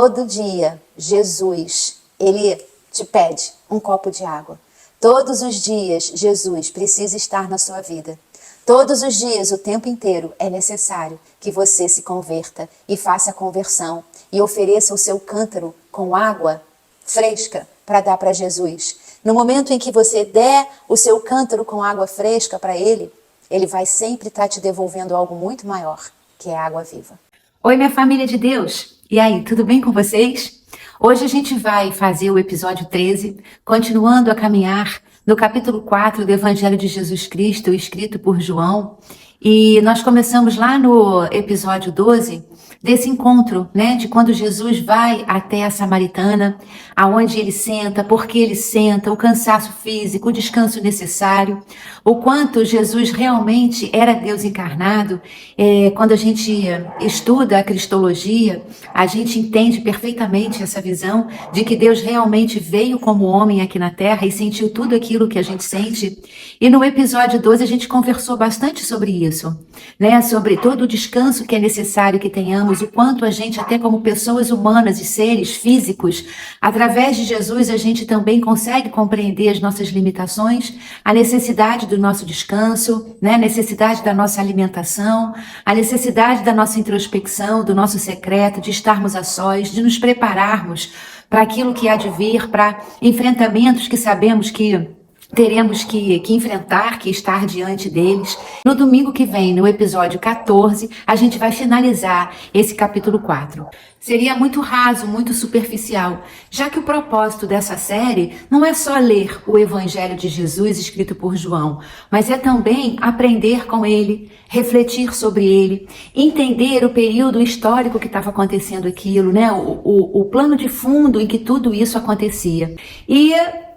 Todo dia, Jesus, Ele te pede um copo de água. Todos os dias, Jesus precisa estar na sua vida. Todos os dias, o tempo inteiro, é necessário que você se converta e faça a conversão e ofereça o seu cântaro com água fresca para dar para Jesus. No momento em que você der o seu cântaro com água fresca para Ele, Ele vai sempre estar te devolvendo algo muito maior, que é a água viva. Oi, minha família de Deus! E aí, tudo bem com vocês? Hoje a gente vai fazer o episódio 13, continuando a caminhar no capítulo 4 do Evangelho de Jesus Cristo, escrito por João. E nós começamos lá no episódio 12, desse encontro, né, de quando Jesus vai até a Samaritana, aonde ele senta, porque ele senta, o cansaço físico, o descanso necessário, o quanto Jesus realmente era Deus encarnado. Quando a gente estuda a cristologia, a gente entende perfeitamente essa visão de que Deus realmente veio como homem aqui na Terra e sentiu tudo aquilo que a gente sente. E no episódio 12 a gente conversou bastante sobre isso, né? Sobre todo o descanso que é necessário que tenhamos, o quanto a gente, até como pessoas humanas e seres físicos, através de Jesus a gente também consegue compreender as nossas limitações, a necessidade do nosso descanso, né? A necessidade da nossa alimentação, a necessidade da nossa introspecção, do nosso secreto, de estarmos a sós, de nos prepararmos para aquilo que há de vir, para enfrentamentos que sabemos que teremos que enfrentar, que estar diante deles. No domingo que vem, no episódio 14, a gente vai finalizar esse capítulo 4. Seria muito raso, muito superficial, já que o propósito dessa série não é só ler o Evangelho de Jesus escrito por João, mas é também aprender com ele, refletir sobre ele, entender o período histórico que estava acontecendo aquilo, né? O plano de fundo em que tudo isso acontecia. E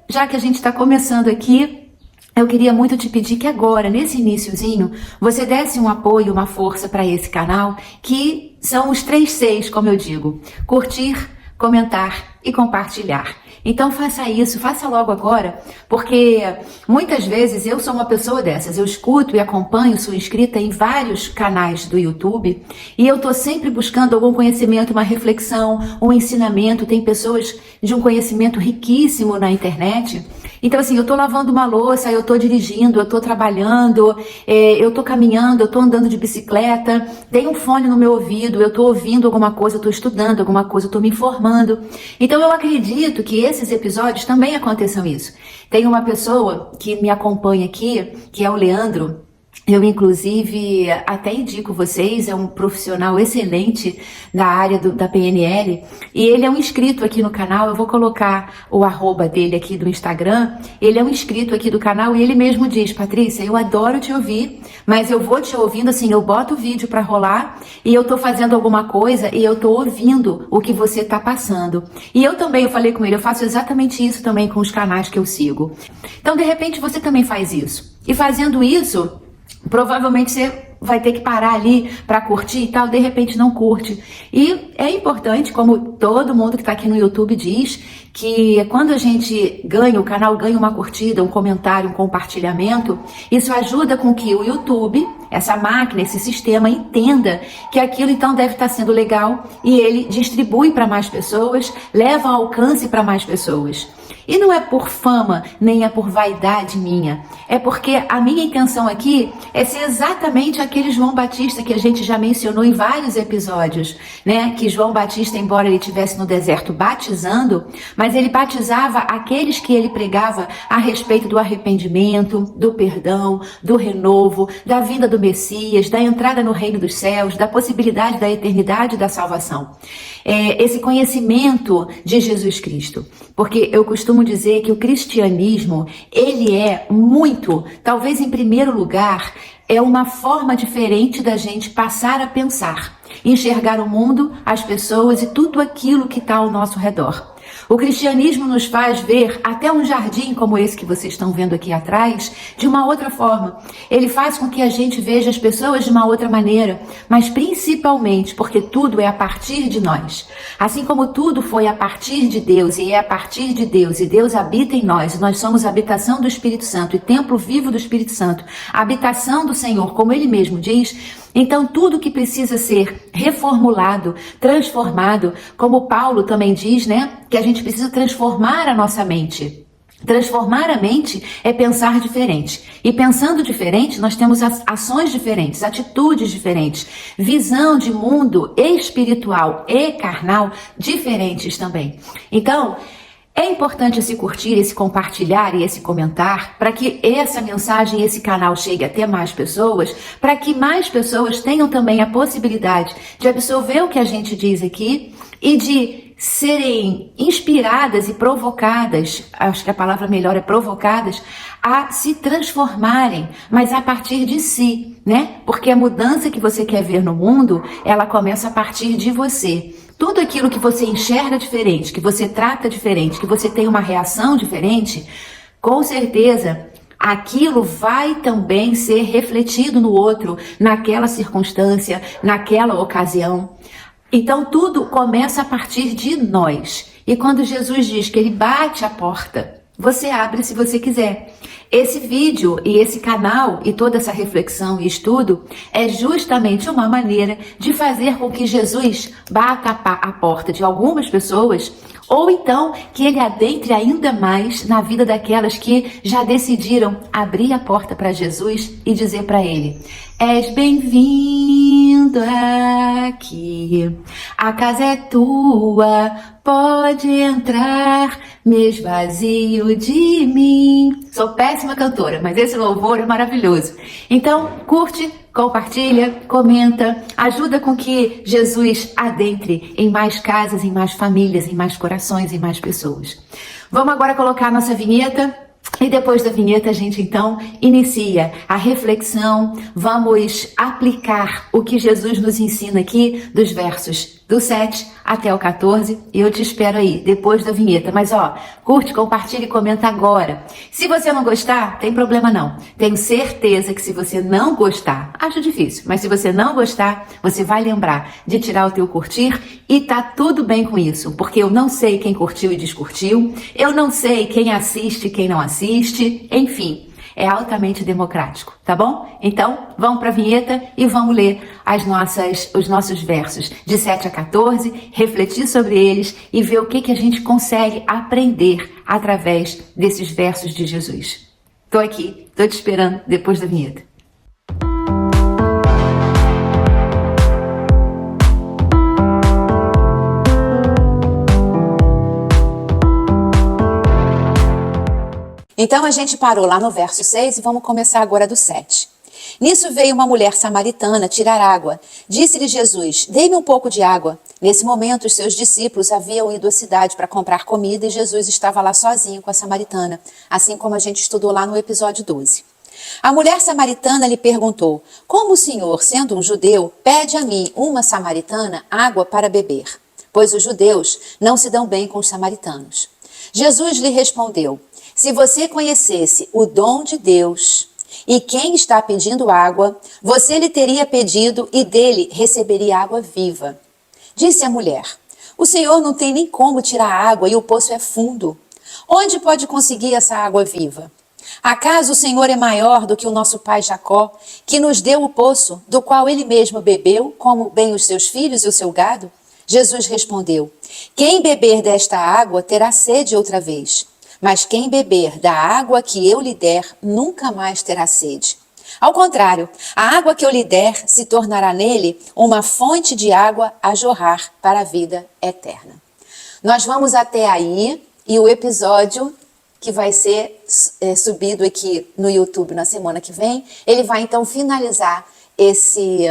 já que a gente está começando aqui, eu queria muito te pedir que agora, nesse iniciozinho, você desse um apoio, uma força para esse canal, que são os 3 Cs, como eu digo: curtir, comentar e compartilhar. Então faça isso, faça logo agora, porque muitas vezes eu sou uma pessoa dessas, eu escuto e acompanho, sou inscrita em vários canais do YouTube e eu tô sempre buscando algum conhecimento, uma reflexão, um ensinamento. Tem pessoas de um conhecimento riquíssimo na internet. Então assim, eu tô lavando uma louça, eu tô dirigindo, eu tô trabalhando, eu tô caminhando, eu tô andando de bicicleta, tem um fone no meu ouvido, eu tô ouvindo alguma coisa, eu tô estudando alguma coisa, eu tô me informando. Então eu acredito que esses episódios também aconteçam isso. Tem uma pessoa que me acompanha aqui, que é o Leandro. Eu, inclusive, até indico vocês, é um profissional excelente da área da PNL, e ele é um inscrito aqui no canal. Eu vou colocar o @ dele aqui do Instagram. Ele é um inscrito aqui do canal e ele mesmo diz: Patrícia, eu adoro te ouvir, mas eu vou te ouvindo assim, eu boto o vídeo para rolar e eu tô fazendo alguma coisa e eu tô ouvindo o que você tá passando. E eu também, eu falei com ele, eu faço exatamente isso também com os canais que eu sigo. Então, de repente, você também faz isso. E fazendo isso, provavelmente você vai ter que parar ali para curtir e tal, de repente não curte. E é importante, como todo mundo que está aqui no YouTube diz, que quando a gente ganha, o canal ganha uma curtida, um comentário, um compartilhamento, isso ajuda com que o YouTube, essa máquina, esse sistema, entenda que aquilo então deve estar sendo legal e ele distribui para mais pessoas, leva ao alcance para mais pessoas. E não é por fama, nem é por vaidade minha. É porque a minha intenção aqui é ser exatamente aquele João Batista que a gente já mencionou em vários episódios, né? Que João Batista, embora ele estivesse no deserto batizando, mas ele batizava aqueles que ele pregava a respeito do arrependimento, do perdão, do renovo, da vinda do Messias, da entrada no reino dos céus, da possibilidade da eternidade e da salvação. Esse conhecimento de Jesus Cristo. Porque eu costumo dizer que o cristianismo, ele é muito, talvez em primeiro lugar, é uma forma diferente da gente passar a pensar, enxergar o mundo, as pessoas e tudo aquilo que está ao nosso redor. O cristianismo nos faz ver até um jardim como esse que vocês estão vendo aqui atrás de uma outra forma. Ele faz com que a gente veja as pessoas de uma outra maneira, mas principalmente porque tudo é a partir de nós. Assim como tudo foi a partir de Deus e é a partir de Deus, e Deus habita em nós, e nós somos a habitação do Espírito Santo e templo vivo do Espírito Santo, a habitação do Senhor, como Ele mesmo diz, Então, tudo que precisa ser reformulado, transformado, como Paulo também diz, né? Que a gente precisa transformar a nossa mente. Transformar a mente é pensar diferente. E pensando diferente, nós temos ações diferentes, atitudes diferentes, visão de mundo espiritual e carnal diferentes também. Então, é importante esse curtir, esse compartilhar e esse comentar para que essa mensagem, esse canal chegue até mais pessoas, para que mais pessoas tenham também a possibilidade de absorver o que a gente diz aqui e de serem inspiradas e provocadas, acho que a palavra melhor é provocadas, a se transformarem, mas a partir de si, né? Porque a mudança que você quer ver no mundo, ela começa a partir de você. Tudo aquilo que você enxerga diferente, que você trata diferente, que você tem uma reação diferente, com certeza aquilo vai também ser refletido no outro, naquela circunstância, naquela ocasião. Então tudo começa a partir de nós. E quando Jesus diz que ele bate a porta, você abre se você quiser. Esse vídeo e esse canal e toda essa reflexão e estudo é justamente uma maneira de fazer com que Jesus bata a porta de algumas pessoas ou então que ele adentre ainda mais na vida daquelas que já decidiram abrir a porta para Jesus e dizer para ele: és bem-vindo aqui, a casa é tua, pode entrar, me esvazio de mim. Sou péssima cantora, mas esse louvor é maravilhoso. Então, curte, compartilha, comenta, ajuda com que Jesus adentre em mais casas, em mais famílias, em mais corações, em mais pessoas. Vamos agora colocar a nossa vinheta. E depois da vinheta a gente então inicia a reflexão, vamos aplicar o que Jesus nos ensina aqui dos versos do 7 até o 14 e eu te espero aí depois da vinheta. Mas curte, compartilha e comenta agora. Se você não gostar, tem problema não. Tenho certeza que se você não gostar, acho difícil, mas se você não gostar, você vai lembrar de tirar o teu curtir e tá tudo bem com isso, porque eu não sei quem curtiu e descurtiu, eu não sei quem assiste e quem não assiste, enfim. É altamente democrático, tá bom? Então, vamos para a vinheta e vamos ler os nossos versos de 7 a 14, refletir sobre eles e ver o que a gente consegue aprender através desses versos de Jesus. Tô aqui, tô te esperando depois da vinheta. Então a gente parou lá no verso 6 e vamos começar agora do 7. Nisso veio uma mulher samaritana tirar água. Disse-lhe Jesus: dê-me um pouco de água. Nesse momento os seus discípulos haviam ido à cidade para comprar comida e Jesus estava lá sozinho com a samaritana, assim como a gente estudou lá no episódio 12. A mulher samaritana lhe perguntou: como o senhor, sendo um judeu, pede a mim, uma samaritana, água para beber? Pois os judeus não se dão bem com os samaritanos. Jesus lhe respondeu: se você conhecesse o dom de Deus e quem está pedindo água, você lhe teria pedido e dele receberia água viva. Disse a mulher: o senhor não tem nem como tirar água e o poço é fundo. Onde pode conseguir essa água viva? Acaso o senhor é maior do que o nosso pai Jacó, que nos deu o poço, do qual ele mesmo bebeu, como bem os seus filhos e o seu gado? Jesus respondeu: quem beber desta água terá sede outra vez. Mas quem beber da água que eu lhe der, nunca mais terá sede. Ao contrário, a água que eu lhe der se tornará nele uma fonte de água a jorrar para a vida eterna. Nós vamos até aí e o episódio que vai ser subido aqui no YouTube na semana que vem, ele vai então finalizar esse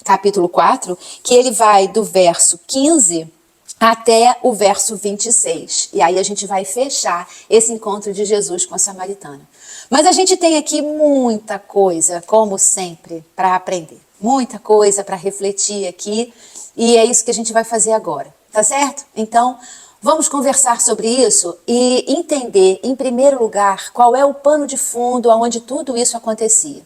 capítulo 4, que ele vai do verso 15 até o verso 26. E aí a gente vai fechar esse encontro de Jesus com a samaritana. Mas a gente tem aqui muita coisa, como sempre, para aprender. Muita coisa para refletir aqui. E é isso que a gente vai fazer agora. Tá certo? Então, vamos conversar sobre isso e entender, em primeiro lugar, qual é o pano de fundo onde tudo isso acontecia.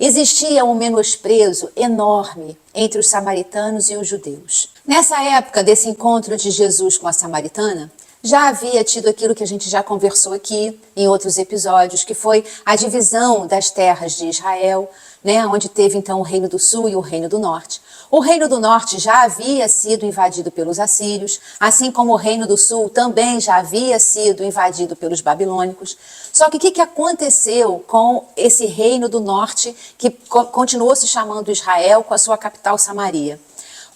Existia um menosprezo enorme entre os samaritanos e os judeus. Nessa época desse encontro de Jesus com a samaritana, já havia tido aquilo que a gente já conversou aqui em outros episódios, que foi a divisão das terras de Israel. né, onde teve então o Reino do Sul e o Reino do Norte. O Reino do Norte já havia sido invadido pelos assírios, assim como o Reino do Sul também já havia sido invadido pelos babilônicos. Só que o que aconteceu com esse Reino do Norte, que continuou se chamando Israel, com a sua capital Samaria?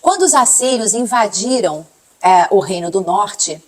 Quando os assírios invadiram o Reino do Norte,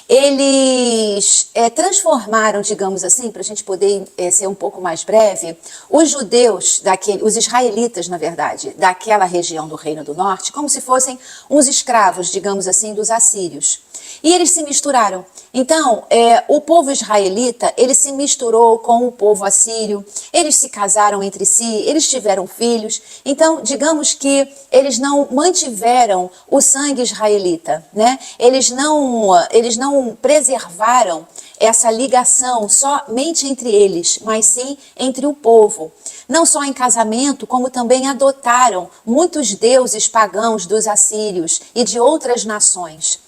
eles transformaram, digamos assim, para a gente poder ser um pouco mais breve, os judeus, os israelitas, na verdade, daquela região do Reino do Norte, como se fossem uns escravos, digamos assim, dos assírios. E eles se misturaram. Então, o povo israelita, ele se misturou com o povo assírio, eles se casaram entre si, eles tiveram filhos. Então, digamos que eles não mantiveram o sangue israelita, né? Eles não preservaram essa ligação somente entre eles, mas sim entre o povo. Não só em casamento, como também adotaram muitos deuses pagãos dos assírios e de outras nações.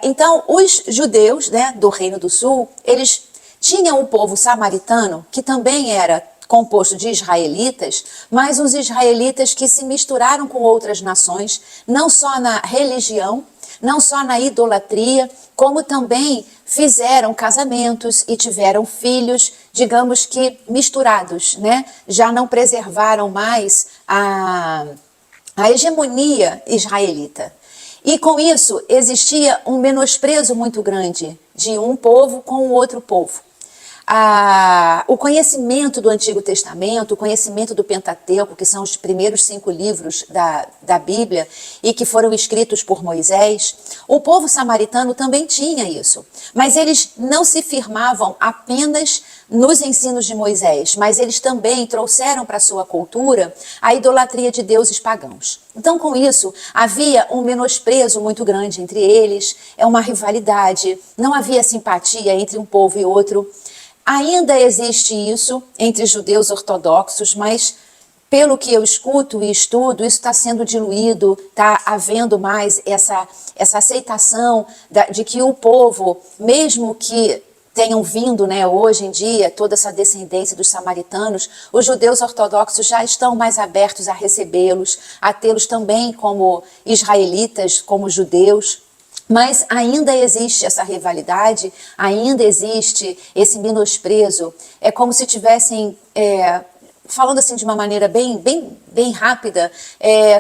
Então, os judeus, né, do Reino do Sul, eles tinham o povo samaritano, que também era composto de israelitas, mas os israelitas que se misturaram com outras nações, não só na religião, não só na idolatria, como também fizeram casamentos e tiveram filhos, digamos que misturados, né? Já não preservaram mais a hegemonia israelita. E com isso existia um menosprezo muito grande de um povo com o outro povo. O conhecimento do Antigo Testamento, o conhecimento do Pentateuco, que são os primeiros 5 livros da Bíblia e que foram escritos por Moisés, o povo samaritano também tinha isso. Mas eles não se firmavam apenas nos ensinos de Moisés, mas eles também trouxeram para a sua cultura a idolatria de deuses pagãos. Então, com isso, havia um menosprezo muito grande entre eles, uma rivalidade, não havia simpatia entre um povo e outro. Ainda existe isso entre judeus ortodoxos, mas pelo que eu escuto e estudo, isso está sendo diluído, está havendo mais essa aceitação de que o povo, mesmo que tenham vindo, né, hoje em dia, toda essa descendência dos samaritanos, os judeus ortodoxos já estão mais abertos a recebê-los, a tê-los também como israelitas, como judeus. Mas ainda existe essa rivalidade, ainda existe esse menosprezo. É como se tivessem, falando assim de uma maneira bem rápida,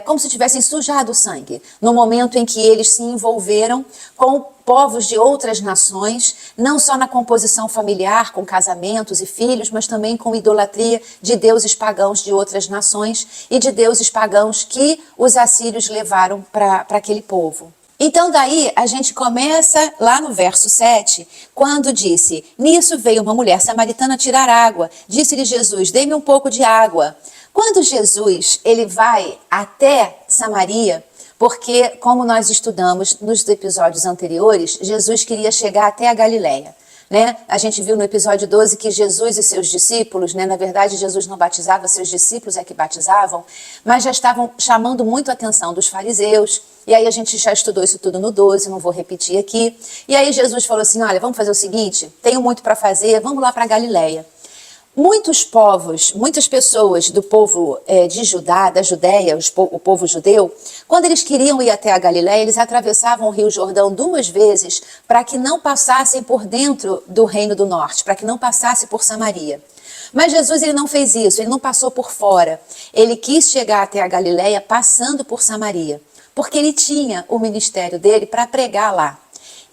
como se tivessem sujado o sangue, no momento em que eles se envolveram com povos de outras nações, não só na composição familiar, com casamentos e filhos, mas também com idolatria de deuses pagãos de outras nações e de deuses pagãos que os assírios levaram para aquele povo. Então daí a gente começa lá no verso 7, quando disse: nisso veio uma mulher samaritana tirar água. Disse-lhe Jesus: dê-me um pouco de água. Quando Jesus ele vai até Samaria, porque como nós estudamos nos episódios anteriores, Jesus queria chegar até a Galileia. Né? A gente viu no episódio 12 que Jesus e seus discípulos, né? Na verdade Jesus não batizava, seus discípulos é que batizavam, mas já estavam chamando muito a atenção dos fariseus, e aí a gente já estudou isso tudo no 12, não vou repetir aqui, e aí Jesus falou assim: olha, vamos fazer o seguinte, tenho muito para fazer, vamos lá para a Galileia. Muitos povos, muitas pessoas do povo de Judá, da Judéia, o povo judeu, quando eles queriam ir até a Galileia, eles atravessavam o Rio Jordão 2 vezes para que não passassem por dentro do Reino do Norte, para que não passasse por Samaria. Mas Jesus ele não fez isso, ele não passou por fora. Ele quis chegar até a Galileia passando por Samaria, porque ele tinha o ministério dele para pregar lá.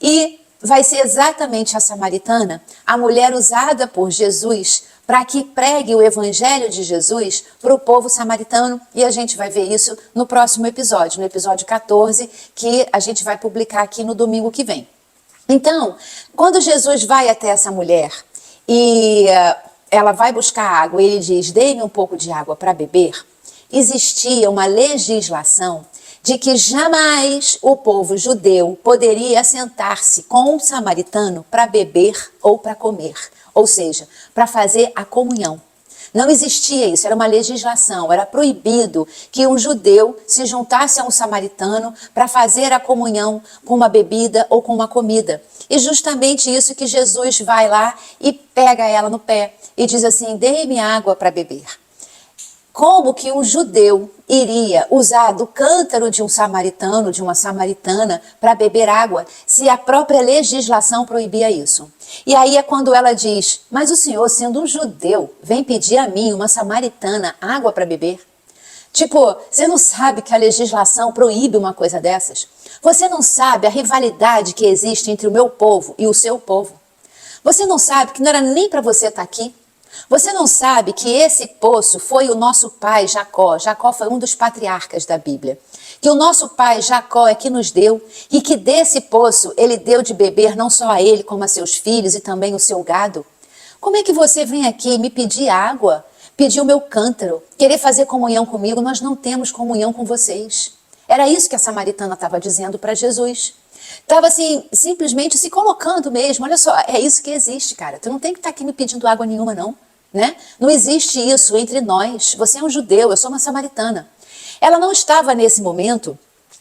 E vai ser exatamente a samaritana, a mulher usada por Jesus, para que pregue o evangelho de Jesus para o povo samaritano, e a gente vai ver isso no próximo episódio, no episódio 14, que a gente vai publicar aqui no domingo que vem. Então, quando Jesus vai até essa mulher e ela vai buscar água, e ele diz: dê-me um pouco de água para beber, existia uma legislação de que jamais o povo judeu poderia assentar-se com um samaritano para beber ou para comer, ou seja, para fazer a comunhão. Não existia isso, era uma legislação, era proibido que um judeu se juntasse a um samaritano para fazer a comunhão com uma bebida ou com uma comida. E justamente isso que Jesus vai lá e pega ela no pé e diz assim: dê-me água para beber. Como que um judeu iria usar do cântaro de um samaritano, de uma samaritana, para beber água, se a própria legislação proibia isso? E aí é quando ela diz, mas o senhor, sendo um judeu, vem pedir a mim, uma samaritana, água para beber? Tipo, você não sabe que a legislação proíbe uma coisa dessas? Você não sabe a rivalidade que existe entre o meu povo e o seu povo? Você não sabe que não era nem para você estar aqui? Você não sabe que esse poço foi o nosso pai Jacó. Jacó foi um dos patriarcas da Bíblia. Que o nosso pai Jacó é que nos deu e que desse poço ele deu de beber não só a ele, como a seus filhos e também o seu gado. Como é que você vem aqui me pedir água, pedir o meu cântaro, querer fazer comunhão comigo? Nós não temos comunhão com vocês. Era isso que a samaritana estava dizendo para Jesus. Estava assim, simplesmente se colocando mesmo. Olha só, é isso que existe, cara. Tu não tem que estar aqui me pedindo água nenhuma, não. Né? Não existe isso entre nós. Você é um judeu, eu sou uma samaritana. Ela não estava nesse momento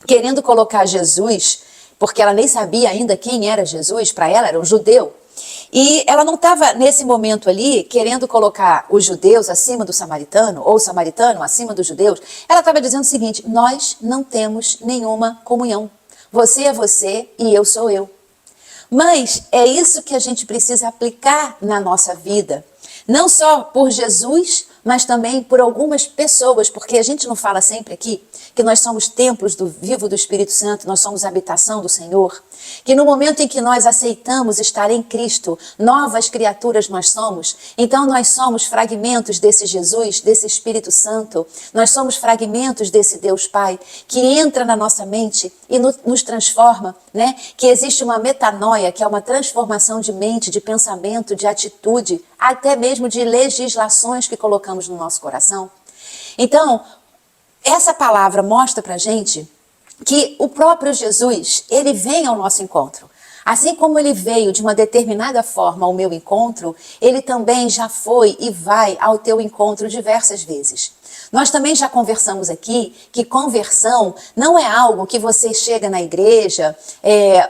querendo colocar Jesus, porque ela nem sabia ainda quem era Jesus, para ela era um judeu. E ela não estava nesse momento ali querendo colocar os judeus acima do samaritano, ou o samaritano acima dos judeus. Ela estava dizendo o seguinte, nós não temos nenhuma comunhão. Você é você e eu sou eu. Mas é isso que a gente precisa aplicar na nossa vida. Não só por Jesus, mas também por algumas pessoas, porque a gente não fala sempre aqui que nós somos templos do vivo do Espírito Santo, nós somos habitação do Senhor, que no momento em que nós aceitamos estar em Cristo, novas criaturas nós somos, então nós somos fragmentos desse Jesus, desse Espírito Santo, nós somos fragmentos desse Deus Pai, que entra na nossa mente e nos transforma, né? Que existe uma metanoia, que é uma transformação de mente, de pensamento, de atitude, até mesmo de legislações que colocamos no nosso coração. Então, essa palavra mostra pra gente que o próprio Jesus, ele vem ao nosso encontro. Assim como ele veio de uma determinada forma ao meu encontro, ele também já foi e vai ao teu encontro diversas vezes. Nós também já conversamos aqui que conversão não é algo que você chega na igreja,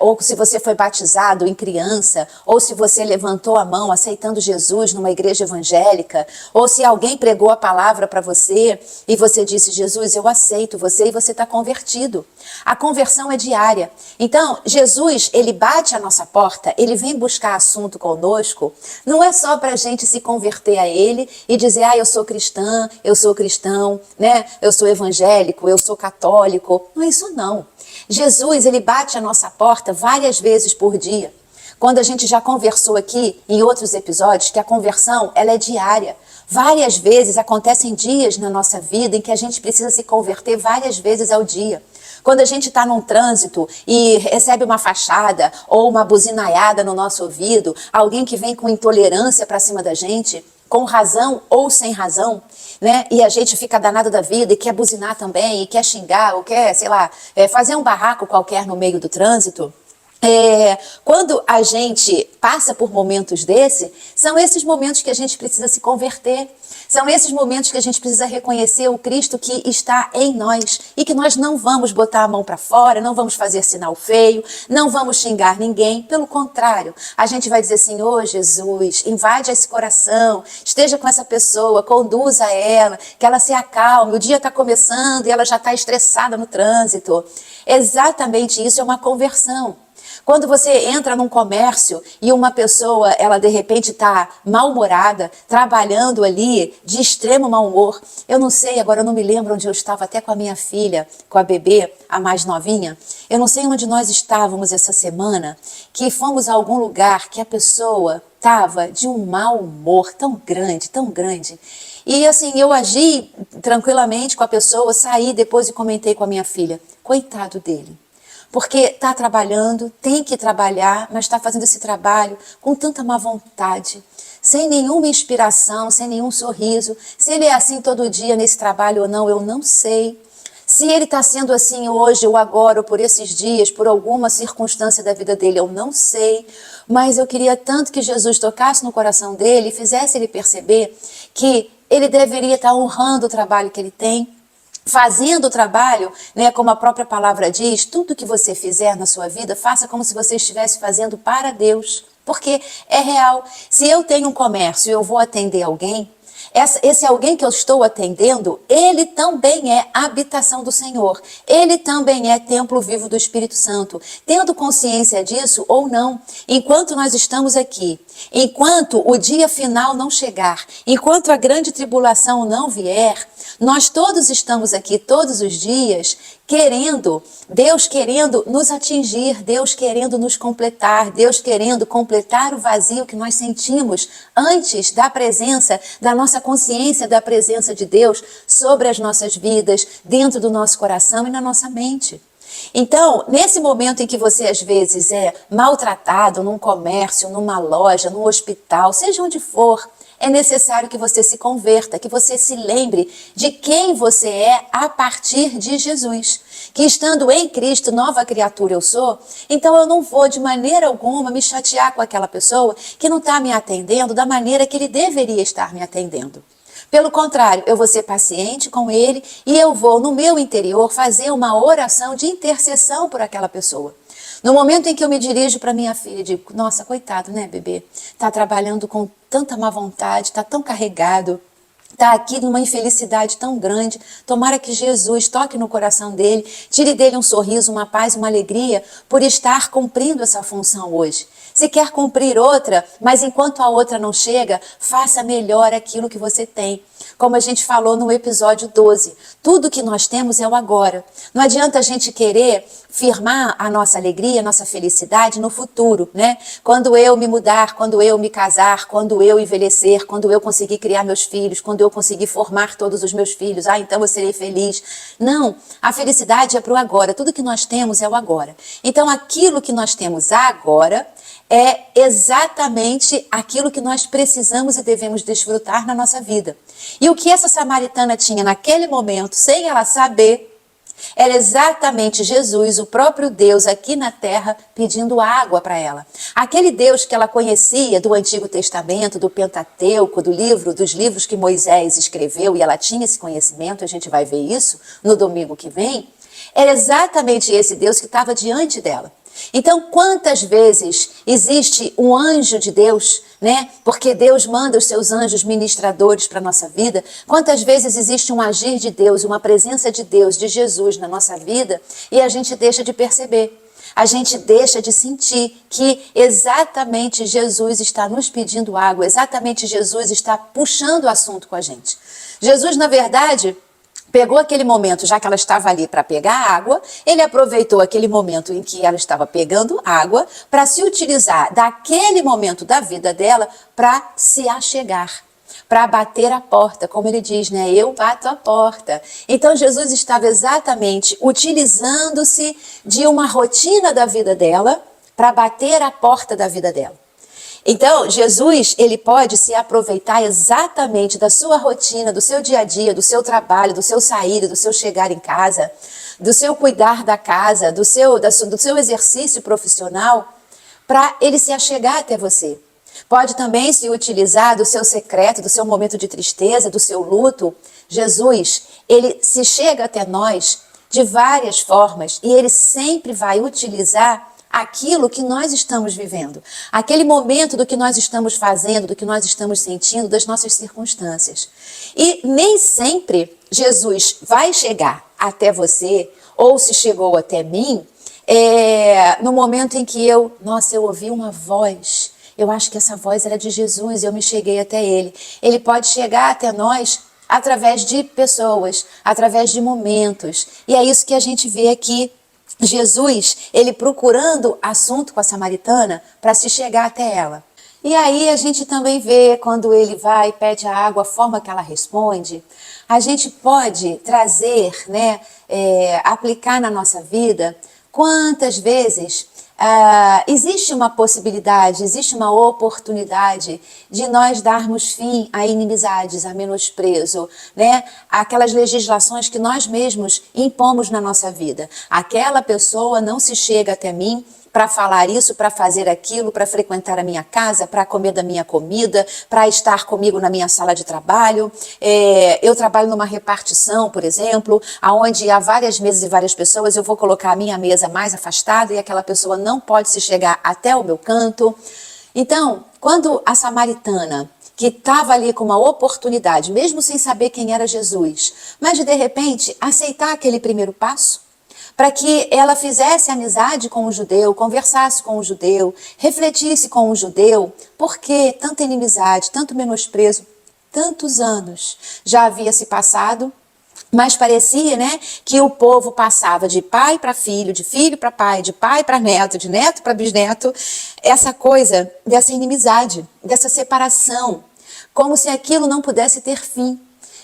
ou se você foi batizado em criança, ou se você levantou a mão aceitando Jesus numa igreja evangélica, ou se alguém pregou a palavra para você e você disse, Jesus, eu aceito você, e você está convertido. A conversão é diária. Então, Jesus, ele bate a nossa porta, ele vem buscar assunto conosco, não é só para a gente se converter a ele e dizer, eu sou cristã, eu sou cristão, né? Eu sou evangélico, eu sou católico. Não é isso não. Jesus, ele bate a nossa porta várias vezes por dia. Quando a gente já conversou aqui em outros episódios que a conversão, ela é diária. Várias vezes acontecem dias na nossa vida em que a gente precisa se converter várias vezes ao dia. Quando a gente está num trânsito e recebe uma fachada ou uma buzinaiada no nosso ouvido, alguém que vem com intolerância para cima da gente, com razão ou sem razão, né? E a gente fica danado da vida e quer buzinar também, e quer xingar, ou quer, sei lá, fazer um barraco qualquer no meio do trânsito. Quando a gente passa por momentos desse, são esses momentos que a gente precisa se converter, são esses momentos que a gente precisa reconhecer o Cristo que está em nós e que nós não vamos botar a mão para fora, não vamos fazer sinal feio, não vamos xingar ninguém, pelo contrário, a gente vai dizer assim, Jesus, invade esse coração, esteja com essa pessoa, conduza ela, que ela se acalme, o dia está começando e ela já está estressada no trânsito. Exatamente isso é uma conversão. Quando você entra num comércio e uma pessoa, ela de repente está mal-humorada, trabalhando ali de extremo mau humor. Eu não sei, agora eu não me lembro onde eu estava, até com a minha filha, com a bebê, a mais novinha. Eu não sei onde nós estávamos essa semana, que fomos a algum lugar que a pessoa estava de um mau humor tão grande, tão grande. E assim, eu agi tranquilamente com a pessoa, saí depois e comentei com a minha filha, coitado dele. Porque está trabalhando, tem que trabalhar, mas está fazendo esse trabalho com tanta má vontade, sem nenhuma inspiração, sem nenhum sorriso. Se ele é assim todo dia nesse trabalho ou não, eu não sei. Se ele está sendo assim hoje ou agora ou por esses dias, por alguma circunstância da vida dele, eu não sei. Mas eu queria tanto que Jesus tocasse no coração dele e fizesse ele perceber que ele deveria estar honrando o trabalho que ele tem, fazendo o trabalho, né, como a própria palavra diz, tudo que você fizer na sua vida, faça como se você estivesse fazendo para Deus, porque é real. Se eu tenho um comércio e eu vou atender alguém, Esse alguém que eu estou atendendo, ele também é habitação do Senhor. Ele também é templo vivo do Espírito Santo. Tendo consciência disso ou não, enquanto nós estamos aqui, enquanto o dia final não chegar, enquanto a grande tribulação não vier, nós todos estamos aqui todos os dias querendo, Deus querendo nos atingir, Deus querendo nos completar, Deus querendo completar o vazio que nós sentimos antes da presença, da nossa consciência da presença de Deus sobre as nossas vidas, dentro do nosso coração e na nossa mente. Então, nesse momento em que você às vezes é maltratado num comércio, numa loja, num hospital, seja onde for, é necessário que você se converta, que você se lembre de quem você é a partir de Jesus. Que estando em Cristo, nova criatura eu sou, então eu não vou de maneira alguma me chatear com aquela pessoa que não está me atendendo da maneira que ele deveria estar me atendendo. Pelo contrário, eu vou ser paciente com ele e eu vou, no meu interior, fazer uma oração de intercessão por aquela pessoa. No momento em que eu me dirijo para minha filha e digo, nossa, coitado, né, bebê? Tá trabalhando com tanta má vontade, tá tão carregado, tá aqui numa infelicidade tão grande. Tomara que Jesus toque no coração dele, tire dele um sorriso, uma paz, uma alegria por estar cumprindo essa função hoje. Se quer cumprir outra, mas enquanto a outra não chega, faça melhor aquilo que você tem. Como a gente falou no episódio 12, tudo que nós temos é o agora. Não adianta a gente querer firmar a nossa alegria, a nossa felicidade no futuro, né? Quando eu me mudar, quando eu me casar, quando eu envelhecer, quando eu conseguir criar meus filhos, quando eu conseguir formar todos os meus filhos, então eu serei feliz. Não, a felicidade é para o agora, tudo que nós temos é o agora. Então aquilo que nós temos agora é exatamente aquilo que nós precisamos e devemos desfrutar na nossa vida. E o que essa samaritana tinha naquele momento, sem ela saber, era exatamente Jesus, o próprio Deus aqui na terra, pedindo água para ela. Aquele Deus que ela conhecia do Antigo Testamento, do Pentateuco, dos livros que Moisés escreveu, e ela tinha esse conhecimento, a gente vai ver isso no domingo que vem, era exatamente esse Deus que estava diante dela. Então, quantas vezes existe um anjo de Deus, né? Porque Deus manda os seus anjos ministradores para a nossa vida. Quantas vezes existe um agir de Deus, uma presença de Deus, de Jesus na nossa vida e a gente deixa de perceber. A gente deixa de sentir que exatamente Jesus está nos pedindo água, exatamente Jesus está puxando o assunto com a gente. Jesus, na verdade, pegou aquele momento, já que ela estava ali para pegar água, ele aproveitou aquele momento em que ela estava pegando água para se utilizar daquele momento da vida dela para se achegar, para bater a porta, como ele diz, né? Eu bato a porta. Então Jesus estava exatamente utilizando-se de uma rotina da vida dela para bater a porta da vida dela. Então, Jesus, ele pode se aproveitar exatamente da sua rotina, do seu dia a dia, do seu trabalho, do seu sair, do seu chegar em casa, do seu cuidar da casa, do seu exercício profissional, para ele se achegar até você. Pode também se utilizar do seu secreto, do seu momento de tristeza, do seu luto. Jesus, ele se chega até nós de várias formas e ele sempre vai utilizar aquilo que nós estamos vivendo, aquele momento do que nós estamos fazendo, do que nós estamos sentindo, das nossas circunstâncias. E nem sempre Jesus vai chegar até você, ou se chegou até mim, no momento em que eu ouvi uma voz, eu acho que essa voz era de Jesus e eu me cheguei até ele. Ele pode chegar até nós através de pessoas, através de momentos, e é isso que a gente vê aqui. Jesus, ele procurando assunto com a samaritana para se chegar até ela. E aí a gente também vê quando ele vai e pede a água, a forma que ela responde. A gente pode trazer, né, aplicar na nossa vida quantas vezes existe uma possibilidade, existe uma oportunidade de nós darmos fim a inimizades, a menosprezo, né? Aquelas legislações que nós mesmos impomos na nossa vida. Aquela pessoa não se chega até mim para falar isso, para fazer aquilo, para frequentar a minha casa, para comer da minha comida, para estar comigo na minha sala de trabalho. Eu trabalho numa repartição, por exemplo, onde há várias mesas e várias pessoas, eu vou colocar a minha mesa mais afastada e aquela pessoa não pode se chegar até o meu canto. Então, quando a samaritana, que estava ali com uma oportunidade, mesmo sem saber quem era Jesus, mas de repente aceitar aquele primeiro passo, para que ela fizesse amizade com o judeu, conversasse com o judeu, refletisse com o judeu. Por que tanta inimizade, tanto menosprezo? Tantos anos já havia se passado, mas parecia, né, que o povo passava de pai para filho, de filho para pai, de pai para neto, de neto para bisneto, essa coisa dessa inimizade, dessa separação, como se aquilo não pudesse ter fim.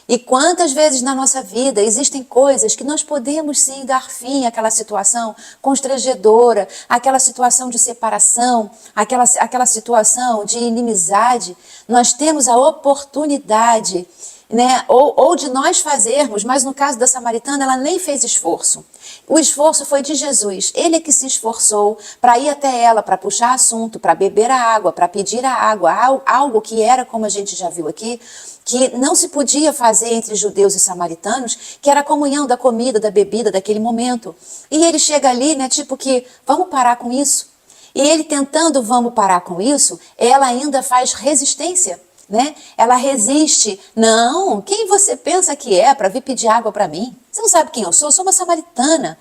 E quantas vezes na nossa vida existem coisas que nós podemos sim dar fim àquela situação constrangedora, àquela situação de separação, aquela situação de inimizade. Nós temos a oportunidade, né, ou de nós fazermos, mas no caso da samaritana ela nem fez esforço. O esforço foi de Jesus, ele é que se esforçou para ir até ela, para puxar assunto, para beber a água, para pedir a água, algo que era, como a gente já viu aqui, que não se podia fazer entre judeus e samaritanos, que era a comunhão da comida, da bebida, daquele momento. E ele chega ali, né, tipo que, vamos parar com isso. E ele tentando, vamos parar com isso, ela ainda faz resistência. Né? Ela resiste. Não, quem você pensa que é para vir pedir água para mim? Você não sabe quem eu sou uma samaritana.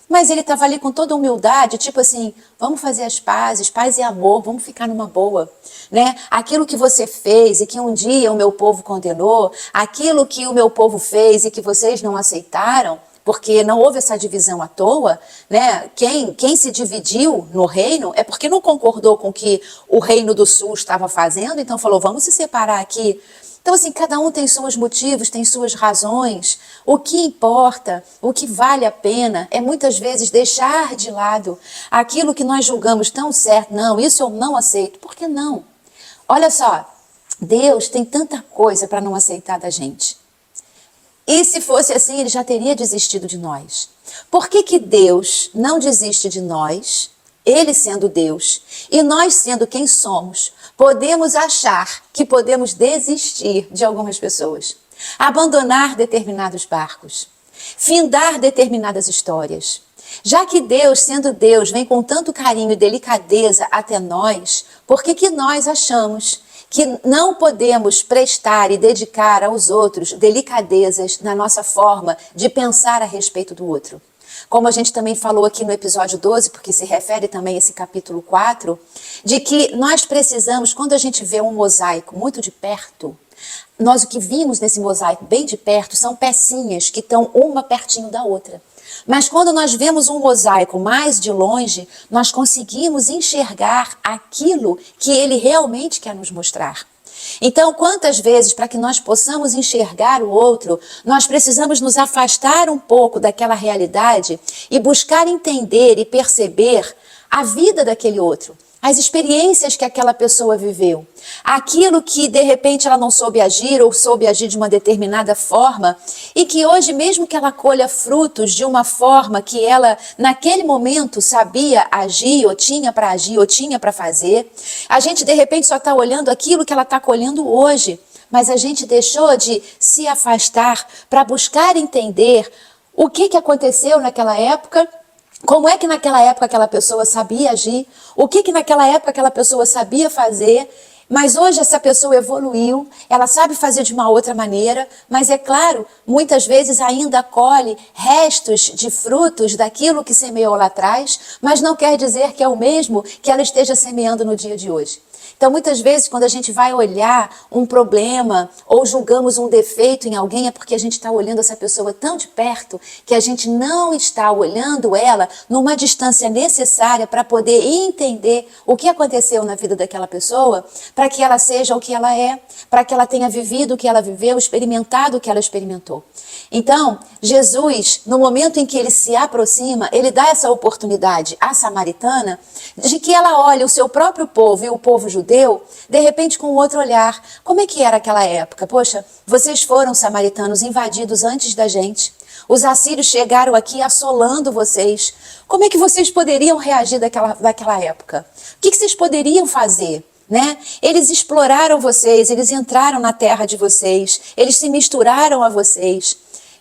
Mas ele estava ali com toda humildade, tipo assim, vamos fazer as pazes, paz e amor, vamos ficar numa boa, né? Aquilo que você fez e que um dia o meu povo condenou, aquilo que o meu povo fez e que vocês não aceitaram, porque não houve essa divisão à toa, né? Quem se dividiu no reino é porque não concordou com o que o reino do sul estava fazendo, então falou, vamos se separar aqui. Então, assim, cada um tem seus motivos, tem suas razões. O que importa, o que vale a pena é muitas vezes deixar de lado aquilo que nós julgamos tão certo. Não, isso eu não aceito. Por que não? Olha só, Deus tem tanta coisa para não aceitar da gente. E se fosse assim, ele já teria desistido de nós. Por que que Deus não desiste de nós, ele sendo Deus, e nós sendo quem somos, podemos achar que podemos desistir de algumas pessoas, abandonar determinados barcos, findar determinadas histórias? Já que Deus, sendo Deus, vem com tanto carinho e delicadeza até nós, por que que nós achamos que não podemos prestar e dedicar aos outros delicadezas na nossa forma de pensar a respeito do outro? Como a gente também falou aqui no episódio 12, porque se refere também a esse capítulo 4, de que nós precisamos, quando a gente vê um mosaico muito de perto, nós o que vimos nesse mosaico bem de perto são pecinhas que estão uma pertinho da outra. Mas quando nós vemos um mosaico mais de longe, nós conseguimos enxergar aquilo que ele realmente quer nos mostrar. Então, quantas vezes, para que nós possamos enxergar o outro, nós precisamos nos afastar um pouco daquela realidade e buscar entender e perceber a vida daquele outro, as experiências que aquela pessoa viveu, aquilo que de repente ela não soube agir ou soube agir de uma determinada forma e que hoje, mesmo que ela colha frutos de uma forma que ela naquele momento sabia agir ou tinha para agir ou tinha para fazer, a gente de repente só está olhando aquilo que ela está colhendo hoje, mas a gente deixou de se afastar para buscar entender o que aconteceu naquela época. Como é que naquela época aquela pessoa sabia agir? O que naquela época aquela pessoa sabia fazer? Mas hoje essa pessoa evoluiu, ela sabe fazer de uma outra maneira, mas é claro, muitas vezes ainda colhe restos de frutos daquilo que semeou lá atrás, mas não quer dizer que é o mesmo que ela esteja semeando no dia de hoje. Então, muitas vezes, quando a gente vai olhar um problema ou julgamos um defeito em alguém, é porque a gente está olhando essa pessoa tão de perto que a gente não está olhando ela numa distância necessária para poder entender o que aconteceu na vida daquela pessoa, para que ela seja o que ela é, para que ela tenha vivido o que ela viveu, experimentado o que ela experimentou. Então, Jesus, no momento em que ele se aproxima, ele dá essa oportunidade à samaritana de que ela olhe o seu próprio povo e o povo judeu, de repente com outro olhar. Como é que era aquela época? Poxa, vocês foram samaritanos invadidos antes da gente. Os assírios chegaram aqui assolando vocês. Como é que vocês poderiam reagir daquela época? O que vocês poderiam fazer? Né? Eles exploraram vocês, eles entraram na terra de vocês, eles se misturaram a vocês.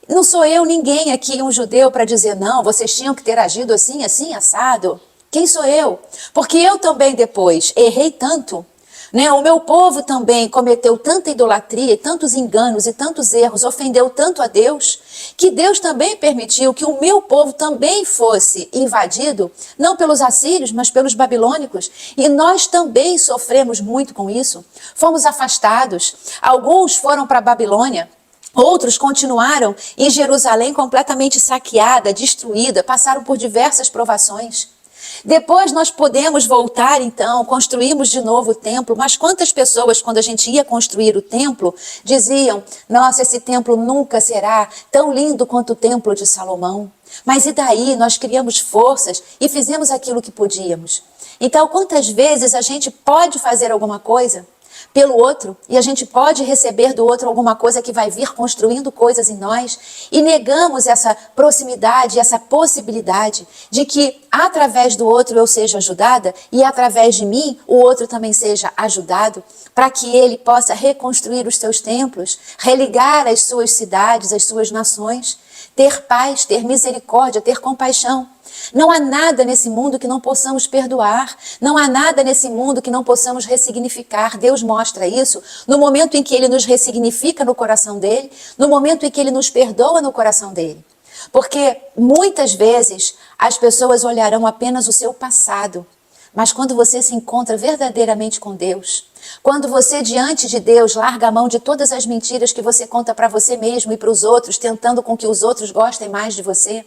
Não sou eu ninguém aqui, um judeu, para dizer não, vocês tinham que ter agido assim, assim, assado. Quem sou eu? Porque eu também depois errei tanto. né? O meu povo também cometeu tanta idolatria, tantos enganos e tantos erros, ofendeu tanto a Deus, que Deus também permitiu que o meu povo também fosse invadido, não pelos assírios, mas pelos babilônicos, e nós também sofremos muito com isso. Fomos afastados, alguns foram para a Babilônia, outros continuaram em Jerusalém completamente saqueada, destruída, passaram por diversas provações. Depois nós podemos voltar então, construímos de novo o templo, mas quantas pessoas quando a gente ia construir o templo diziam, nossa, esse templo nunca será tão lindo quanto o templo de Salomão. Mas e daí? Nós criamos forças e fizemos aquilo que podíamos. Então quantas vezes a gente pode fazer alguma coisa pelo outro, e a gente pode receber do outro alguma coisa que vai vir construindo coisas em nós, e negamos essa proximidade, essa possibilidade de que através do outro eu seja ajudada e através de mim o outro também seja ajudado, para que ele possa reconstruir os seus templos, religar as suas cidades, as suas nações, ter paz, ter misericórdia, ter compaixão. Não há nada nesse mundo que não possamos perdoar. Não há nada nesse mundo que não possamos ressignificar. Deus mostra isso no momento em que Ele nos ressignifica no coração dEle, no momento em que Ele nos perdoa no coração dEle. Porque muitas vezes as pessoas olharão apenas o seu passado. Mas quando você se encontra verdadeiramente com Deus, quando você diante de Deus larga a mão de todas as mentiras que você conta para você mesmo e para os outros, tentando com que os outros gostem mais de você,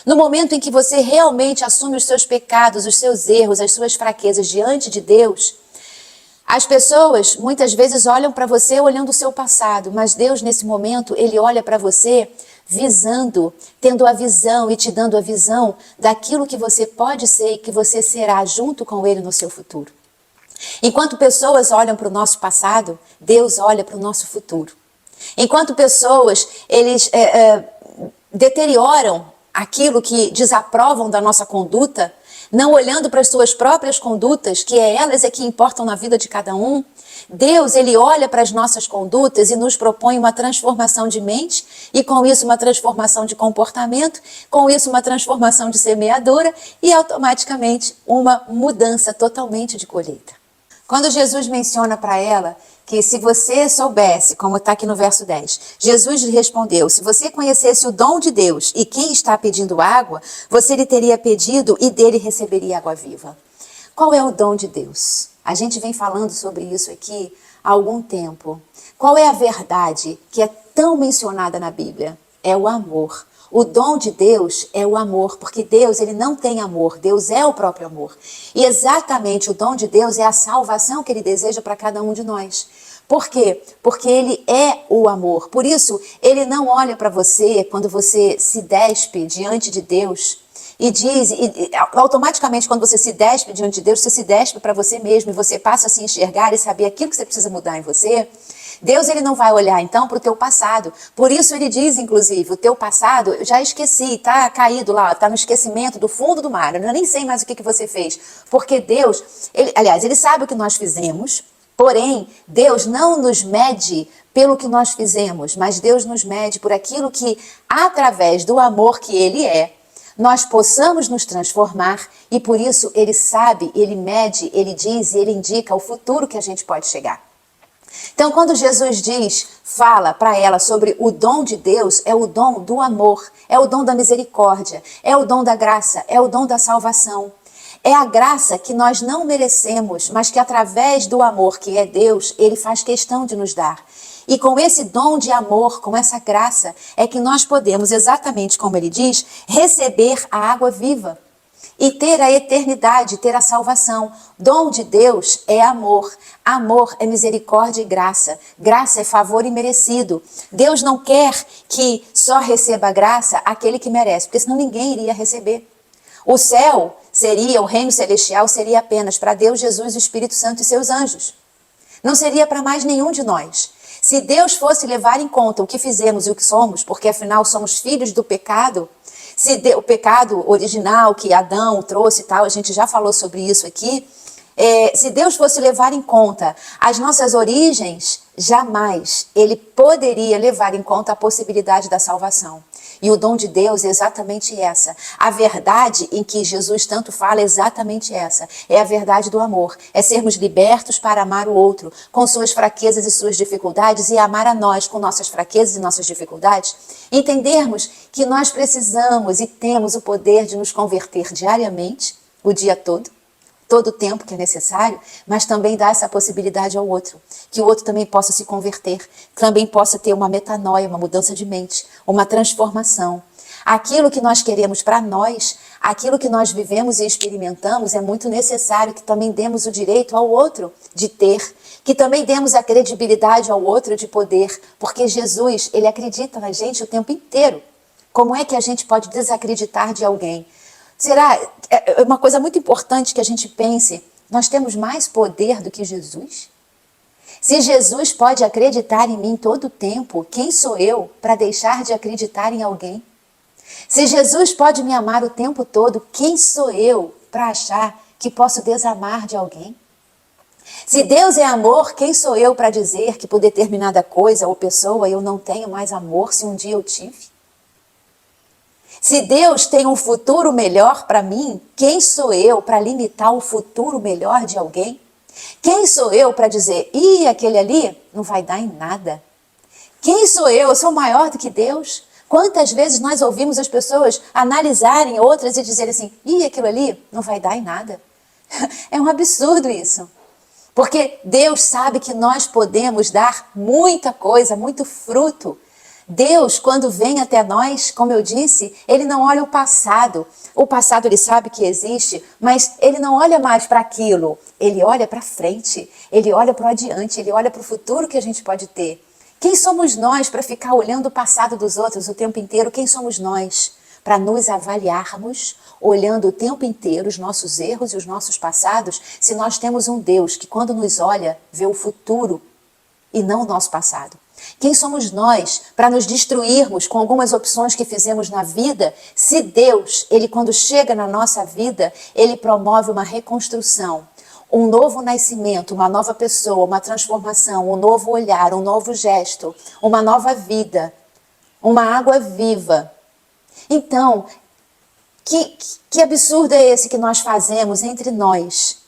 no momento em que você realmente assume os seus pecados, os seus erros, as suas fraquezas diante de Deus, as pessoas muitas vezes olham para você olhando o seu passado, mas Deus nesse momento, Ele olha para você visando, tendo a visão e te dando a visão daquilo que você pode ser e que você será junto com Ele no seu futuro. Enquanto pessoas olham para o nosso passado, Deus olha para o nosso futuro. Enquanto pessoas, eles deterioram aquilo que desaprovam da nossa conduta, não olhando para as suas próprias condutas, que elas é que importam na vida de cada um, Deus, Ele olha para as nossas condutas e nos propõe uma transformação de mente e com isso uma transformação de comportamento, com isso uma transformação de semeadura e automaticamente uma mudança totalmente de colheita. Quando Jesus menciona para ela que se você soubesse, como está aqui no verso 10, Jesus lhe respondeu, se você conhecesse o dom de Deus e quem está pedindo água, você lhe teria pedido e dele receberia água viva. Qual é o dom de Deus? A gente vem falando sobre isso aqui há algum tempo. Qual é a verdade que é tão mencionada na Bíblia? É o amor. O dom de Deus é o amor, porque Deus, Ele não tem amor, Deus é o próprio amor. E exatamente o dom de Deus é a salvação que Ele deseja para cada um de nós. Por quê? Porque Ele é o amor. Por isso, Ele não olha para você quando você se despe diante de Deus e diz, automaticamente quando você se despe diante de Deus, você se despe para você mesmo e você passa a se enxergar e saber aquilo que você precisa mudar em você. Deus, Ele não vai olhar então para o teu passado. Por isso Ele diz, inclusive, o teu passado, eu já esqueci, está caído lá, está no esquecimento do fundo do mar, eu nem sei mais o que você fez. Porque Deus, Ele sabe o que nós fizemos, porém, Deus não nos mede pelo que nós fizemos, mas Deus nos mede por aquilo que, através do amor que Ele é, nós possamos nos transformar e por isso Ele sabe, Ele mede, Ele diz e Ele indica o futuro que a gente pode chegar. Então, quando Jesus fala para ela sobre o dom de Deus, é o dom do amor, é o dom da misericórdia, é o dom da graça, é o dom da salvação. É a graça que nós não merecemos, mas que através do amor que é Deus, Ele faz questão de nos dar. E com esse dom de amor, com essa graça, é que nós podemos, exatamente como Ele diz, receber a água viva. E ter a eternidade, ter a salvação. Dom de Deus é amor. Amor é misericórdia e graça. Graça é favor imerecido. Deus não quer que só receba a graça aquele que merece, porque senão ninguém iria receber. O céu seria, o reino celestial seria apenas para Deus, Jesus, o Espírito Santo e seus anjos. Não seria para mais nenhum de nós. Se Deus fosse levar em conta o que fizemos e o que somos, porque afinal somos filhos do pecado, o pecado original que Adão trouxe e tal, a gente já falou sobre isso aqui, se Deus fosse levar em conta as nossas origens, jamais Ele poderia levar em conta a possibilidade da salvação. E o dom de Deus é exatamente essa. A verdade em que Jesus tanto fala é exatamente essa. É a verdade do amor. É sermos libertos para amar o outro, com suas fraquezas e suas dificuldades, e amar a nós com nossas fraquezas e nossas dificuldades. Entendermos que nós precisamos e temos o poder de nos converter diariamente, o dia todo o tempo que é necessário, mas também dá essa possibilidade ao outro, que o outro também possa se converter, também possa ter uma metanoia, uma mudança de mente, uma transformação. Aquilo que nós queremos para nós, aquilo que nós vivemos e experimentamos, é muito necessário que também demos o direito ao outro de ter, que também demos a credibilidade ao outro de poder, porque Jesus, ele acredita na gente o tempo inteiro. Como é que a gente pode desacreditar de alguém? Será uma coisa muito importante que a gente pense, nós temos mais poder do que Jesus? Se Jesus pode acreditar em mim todo o tempo, quem sou eu para deixar de acreditar em alguém? Se Jesus pode me amar o tempo todo, quem sou eu para achar que posso desamar de alguém? Se Deus é amor, quem sou eu para dizer que por determinada coisa ou pessoa eu não tenho mais amor se um dia eu tive? Se Deus tem um futuro melhor para mim, quem sou eu para limitar o futuro melhor de alguém? Quem sou eu para dizer, aquele ali não vai dar em nada? Quem sou eu? Eu sou maior do que Deus? Quantas vezes nós ouvimos as pessoas analisarem outras e dizerem assim, aquilo ali não vai dar em nada? É um absurdo isso. Porque Deus sabe que nós podemos dar muita coisa, muito fruto. Deus, quando vem até nós, como eu disse, ele não olha o passado. O passado ele sabe que existe, mas ele não olha mais para aquilo. Ele olha para frente, ele olha para o adiante, ele olha para o futuro que a gente pode ter. Quem somos nós para ficar olhando o passado dos outros o tempo inteiro? Quem somos nós para nos avaliarmos, olhando o tempo inteiro os nossos erros e os nossos passados, se nós temos um Deus que quando nos olha, vê o futuro e não o nosso passado? Quem somos nós para nos destruirmos com algumas opções que fizemos na vida, se Deus, ele quando chega na nossa vida, ele promove uma reconstrução, um novo nascimento, uma nova pessoa, uma transformação, um novo olhar, um novo gesto, uma nova vida, uma água viva. Então, que absurdo é esse que nós fazemos entre nós?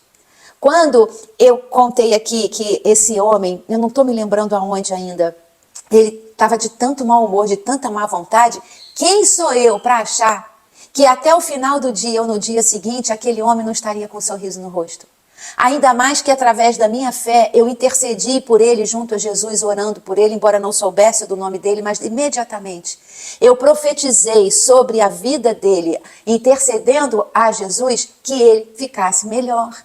Quando eu contei aqui que esse homem, eu não estou me lembrando aonde ainda, ele estava de tanto mau humor, de tanta má vontade, quem sou eu para achar que até o final do dia ou no dia seguinte aquele homem não estaria com um sorriso no rosto? Ainda mais que através da minha fé eu intercedi por ele junto a Jesus, orando por ele, embora não soubesse do nome dele, mas imediatamente eu profetizei sobre a vida dele, intercedendo a Jesus que ele ficasse melhor.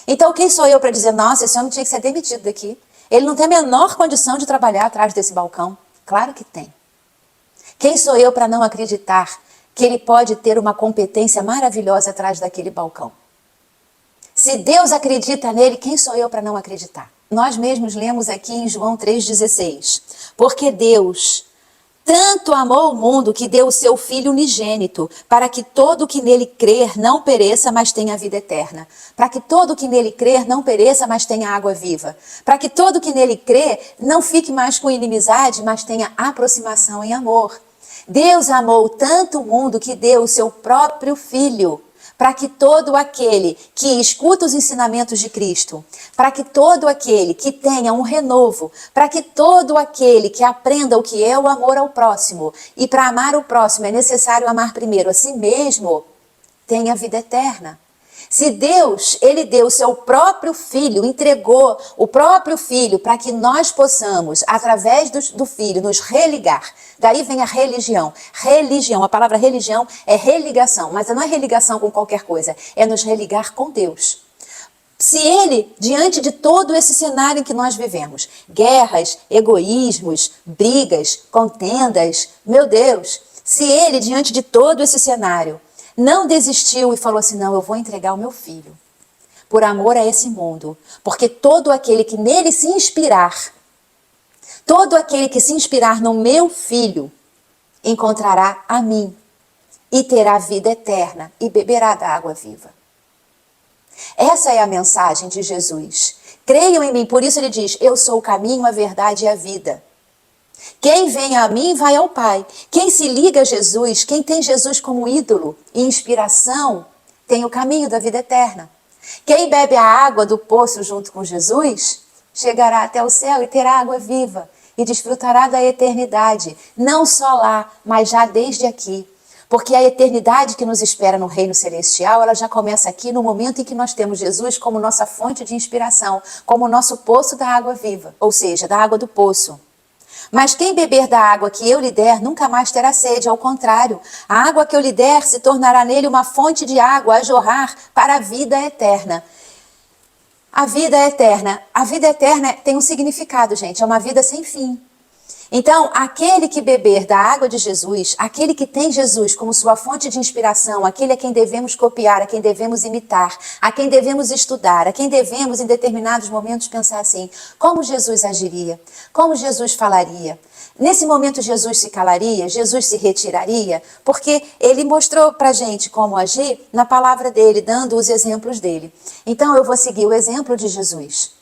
Então quem sou eu para dizer, nossa, esse homem tinha que ser demitido daqui? Ele não tem a menor condição de trabalhar atrás desse balcão. Claro que tem. Quem sou eu para não acreditar que ele pode ter uma competência maravilhosa atrás daquele balcão? Se Deus acredita nele, quem sou eu para não acreditar? Nós mesmos lemos aqui em João 3,16. Porque Deus tanto amou o mundo que deu o seu Filho unigênito, para que todo que nele crer não pereça, mas tenha vida eterna. Para que todo que nele crer não pereça, mas tenha água viva. Para que todo que nele crer não fique mais com inimizade, mas tenha aproximação em amor. Deus amou tanto o mundo que deu o seu próprio Filho, para que todo aquele que escuta os ensinamentos de Cristo, para que todo aquele que tenha um renovo, para que todo aquele que aprenda o que é o amor ao próximo, e para amar o próximo é necessário amar primeiro a si mesmo, tenha vida eterna. Se Deus, ele deu o seu próprio Filho, entregou o próprio Filho para que nós possamos, através do Filho, nos religar. Daí vem a religião. Religião, a palavra religião é religação, mas não é religação com qualquer coisa, é nos religar com Deus. Se ele, diante de todo esse cenário em que nós vivemos, guerras, egoísmos, brigas, contendas, meu Deus, se ele, diante de todo esse cenário, não desistiu e falou assim, não, eu vou entregar o meu filho, por amor a esse mundo, porque todo aquele que nele se inspirar, todo aquele que se inspirar no meu filho, encontrará a mim, e terá vida eterna, e beberá da água viva. Essa é a mensagem de Jesus. Creiam em mim, por isso ele diz, eu sou o caminho, a verdade e a vida. Quem vem a mim vai ao Pai. Quem se liga a Jesus, quem tem Jesus como ídolo e inspiração, tem o caminho da vida eterna. Quem bebe a água do poço junto com Jesus, chegará até o céu e terá água viva e desfrutará da eternidade, não só lá, mas já desde aqui. Porque a eternidade que nos espera no reino celestial, ela já começa aqui no momento em que nós temos Jesus como nossa fonte de inspiração, como nosso poço da água viva, ou seja, da água do poço. Mas quem beber da água que eu lhe der, nunca mais terá sede, ao contrário, a água que eu lhe der se tornará nele uma fonte de água a jorrar para a vida eterna. A vida eterna tem um significado, gente, é uma vida sem fim. Então, aquele que beber da água de Jesus, aquele que tem Jesus como sua fonte de inspiração, aquele a quem devemos copiar, a quem devemos imitar, a quem devemos estudar, a quem devemos, em determinados momentos, pensar assim, como Jesus agiria, como Jesus falaria. Nesse momento, Jesus se calaria, Jesus se retiraria, porque ele mostrou pra gente como agir na palavra dele, dando os exemplos dele. Então, eu vou seguir o exemplo de Jesus.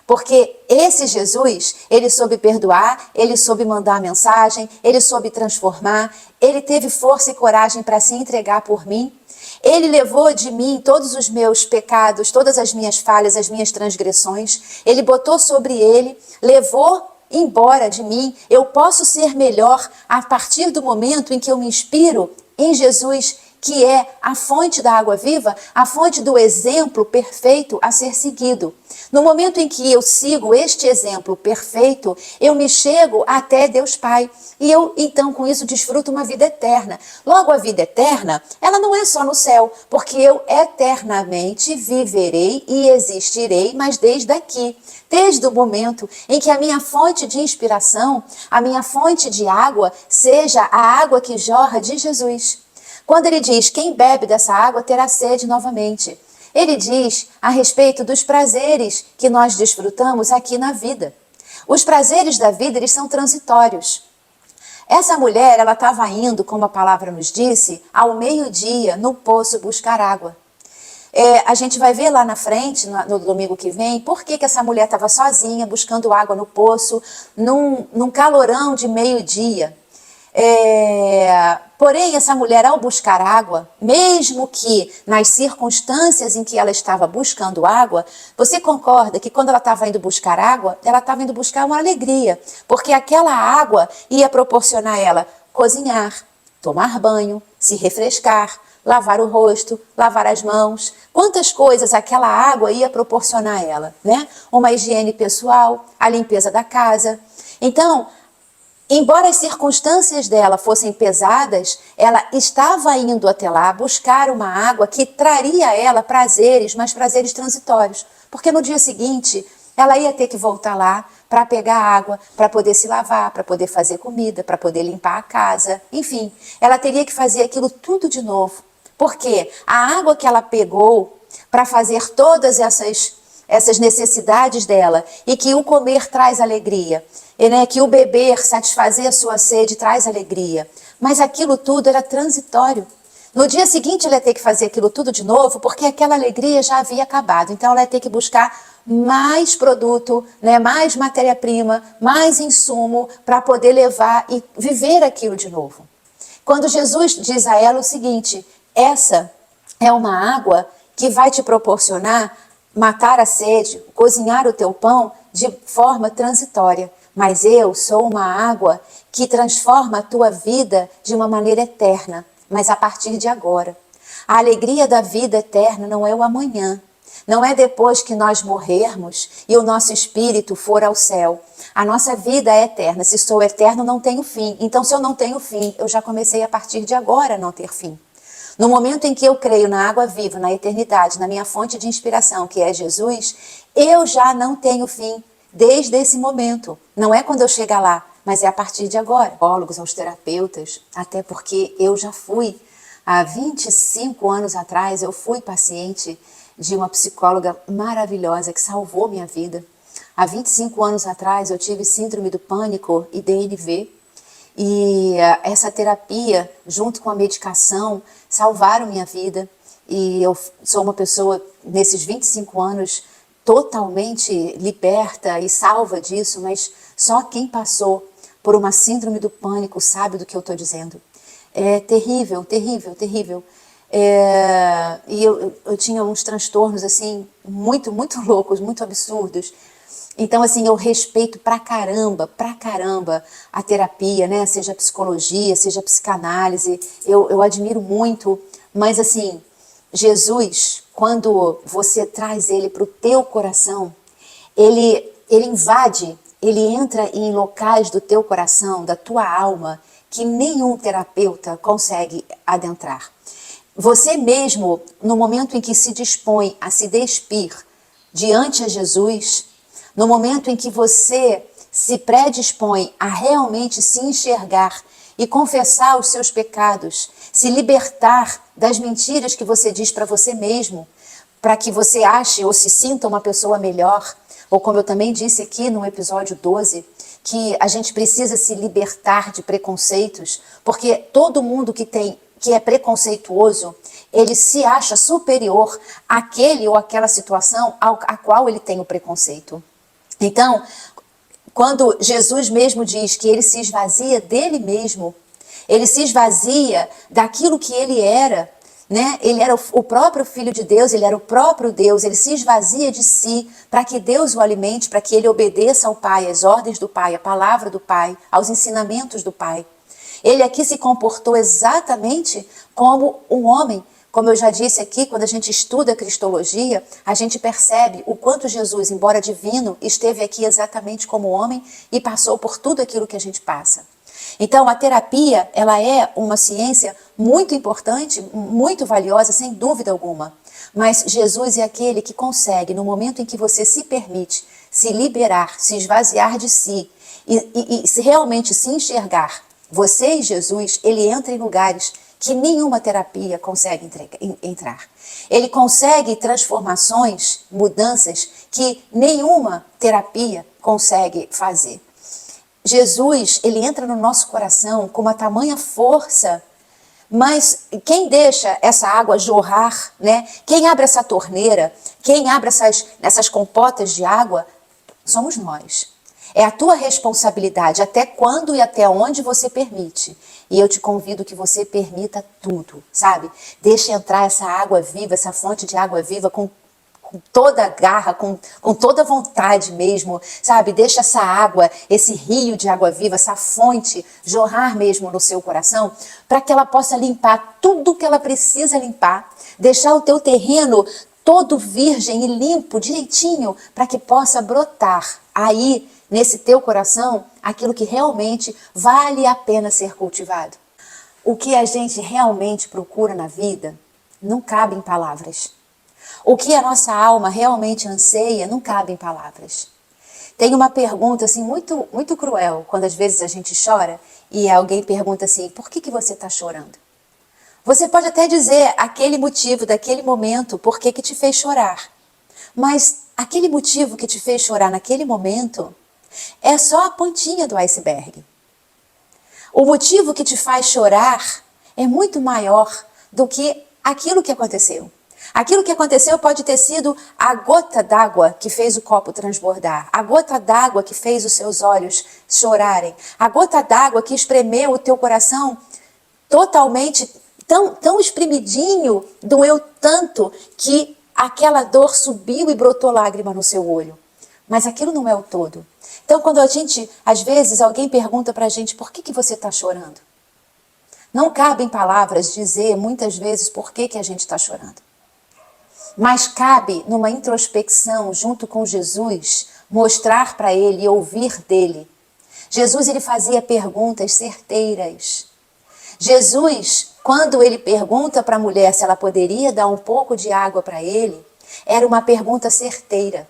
Porque esse Jesus, ele soube perdoar, ele soube mandar a mensagem, ele soube transformar, ele teve força e coragem para se entregar por mim. Ele levou de mim todos os meus pecados, todas as minhas falhas, as minhas transgressões. Ele botou sobre ele, levou embora de mim. Eu posso ser melhor a partir do momento em que eu me inspiro em Jesus, que é a fonte da água viva, a fonte do exemplo perfeito a ser seguido. No momento em que eu sigo este exemplo perfeito, eu me chego até Deus Pai. E eu, então, com isso, desfruto uma vida eterna. Logo, a vida eterna, ela não é só no céu, porque eu eternamente viverei e existirei, mas desde aqui. Desde o momento em que a minha fonte de inspiração, a minha fonte de água, seja a água que jorra de Jesus. Quando ele diz, quem bebe dessa água terá sede novamente. Ele diz a respeito dos prazeres que nós desfrutamos aqui na vida. Os prazeres da vida, eles são transitórios. Essa mulher, ela estava indo, como a palavra nos disse, ao meio-dia no poço buscar água. A gente vai ver lá na frente, no domingo que vem, por que essa mulher estava sozinha, buscando água no poço, num calorão de meio-dia. Porém, essa mulher, ao buscar água, mesmo que nas circunstâncias em que ela estava buscando água, você concorda que quando ela estava indo buscar água, ela estava indo buscar uma alegria, porque aquela água ia proporcionar a ela cozinhar, tomar banho, se refrescar, lavar o rosto, lavar as mãos. Quantas coisas aquela água ia proporcionar a ela, né? Uma higiene pessoal, a limpeza da casa. Então, embora as circunstâncias dela fossem pesadas, ela estava indo até lá buscar uma água que traria a ela prazeres, mas prazeres transitórios. Porque no dia seguinte, ela ia ter que voltar lá para pegar água, para poder se lavar, para poder fazer comida, para poder limpar a casa. Enfim, ela teria que fazer aquilo tudo de novo. Porque a água que ela pegou para fazer todas essas necessidades dela, e que o comer traz alegria, que o beber, satisfazer a sua sede traz alegria, mas aquilo tudo era transitório. No dia seguinte ela ia ter que fazer aquilo tudo de novo, porque aquela alegria já havia acabado, então ela ia ter que buscar mais produto, mais matéria-prima, mais insumo para poder levar e viver aquilo de novo. Quando Jesus diz a ela o seguinte, essa é uma água que vai te proporcionar matar a sede, cozinhar o teu pão de forma transitória. Mas eu sou uma água que transforma a tua vida de uma maneira eterna, mas a partir de agora. A alegria da vida eterna não é o amanhã, não é depois que nós morrermos e o nosso espírito for ao céu. A nossa vida é eterna. Se sou eterno, não tenho fim. Então, se eu não tenho fim, eu já comecei a partir de agora a não ter fim. No momento em que eu creio na água viva, na eternidade, na minha fonte de inspiração, que é Jesus, eu já não tenho fim desde esse momento. Não é quando eu chegar lá, mas é a partir de agora. Psicólogos, aos terapeutas, até porque eu já fui, há 25 anos atrás, eu fui paciente de uma psicóloga maravilhosa que salvou minha vida. Há 25 anos atrás eu tive síndrome do pânico e DNV. E essa terapia, junto com a medicação, salvaram minha vida. E eu sou uma pessoa, nesses 25 anos, totalmente liberta e salva disso, mas só quem passou por uma síndrome do pânico sabe do que eu estou dizendo. É terrível, terrível, terrível. E eu tinha uns transtornos, assim, muito, muito loucos, muito absurdos. Então, assim, eu respeito pra caramba a terapia, né? Seja a psicologia, seja a psicanálise. Eu admiro muito, mas, assim, Jesus, quando você traz ele pro teu coração, ele invade, ele entra em locais do teu coração, da tua alma, que nenhum terapeuta consegue adentrar. Você mesmo, no momento em que se dispõe a se despir diante a Jesus, no momento em que você se predispõe a realmente se enxergar e confessar os seus pecados, se libertar das mentiras que você diz para você mesmo, para que você ache ou se sinta uma pessoa melhor, ou como eu também disse aqui no episódio 12, que a gente precisa se libertar de preconceitos, porque todo mundo que é preconceituoso, ele se acha superior àquele ou àquela situação a qual ele tem o preconceito. Então, quando Jesus mesmo diz que ele se esvazia dele mesmo, ele se esvazia daquilo que ele era, né? Ele era o próprio Filho de Deus, ele era o próprio Deus, ele se esvazia de si para que Deus o alimente, para que ele obedeça ao Pai, às ordens do Pai, à palavra do Pai, aos ensinamentos do Pai. Ele aqui se comportou exatamente como um homem. Como eu já disse aqui, quando a gente estuda a cristologia, a gente percebe o quanto Jesus, embora divino, esteve aqui exatamente como homem e passou por tudo aquilo que a gente passa. Então, a terapia, ela é uma ciência muito importante, muito valiosa, sem dúvida alguma. Mas Jesus é aquele que consegue, no momento em que você se permite se liberar, se esvaziar de si e realmente se enxergar, você e Jesus, ele entra em lugares que nenhuma terapia consegue entrar. Ele consegue transformações, mudanças que nenhuma terapia consegue fazer. Jesus, ele entra no nosso coração com uma tamanha força, mas quem deixa essa água jorrar, né? Quem abre essa torneira, quem abre essas compotas de água, somos nós. É a tua responsabilidade até quando e até onde você permite. E eu te convido que você permita tudo, sabe? Deixa entrar essa água viva, essa fonte de água viva com toda a garra, com toda a vontade mesmo, sabe? Deixa essa água, esse rio de água viva, essa fonte jorrar mesmo no seu coração, para que ela possa limpar tudo que ela precisa limpar, deixar o teu terreno todo virgem e limpo, direitinho, para que possa brotar aí, nesse teu coração, aquilo que realmente vale a pena ser cultivado. O que a gente realmente procura na vida não cabe em palavras. O que a nossa alma realmente anseia não cabe em palavras. Tem uma pergunta assim muito, muito cruel, quando às vezes a gente chora e alguém pergunta assim, por que você está chorando? Você pode até dizer aquele motivo daquele momento, por que te fez chorar. Mas aquele motivo que te fez chorar naquele momento é só a pontinha do iceberg. O motivo que te faz chorar é muito maior do que aquilo que aconteceu. Aquilo que aconteceu pode ter sido a gota d'água que fez o copo transbordar, a gota d'água que fez os seus olhos chorarem, a gota d'água que espremeu o teu coração totalmente, tão espremidinho, doeu tanto que aquela dor subiu e brotou lágrima no seu olho. Mas aquilo não é o todo. Então, quando às vezes, alguém pergunta pra gente, por que você está chorando? Não cabe em palavras dizer, muitas vezes, por que a gente está chorando. Mas cabe, numa introspecção, junto com Jesus, mostrar para ele e ouvir dele. Jesus, ele fazia perguntas certeiras. Jesus, quando ele pergunta para a mulher se ela poderia dar um pouco de água para ele, era uma pergunta certeira.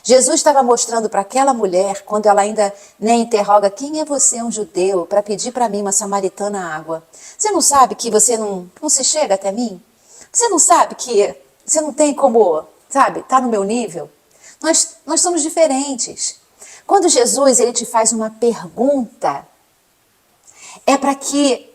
Jesus estava mostrando para aquela mulher, quando ela ainda interroga, quem é você, um judeu, para pedir para mim, uma samaritana, água? Você não sabe que você não se chega até mim? Você não sabe que você não tem como, sabe, tá no meu nível? Nós somos diferentes. Quando Jesus ele te faz uma pergunta, é para que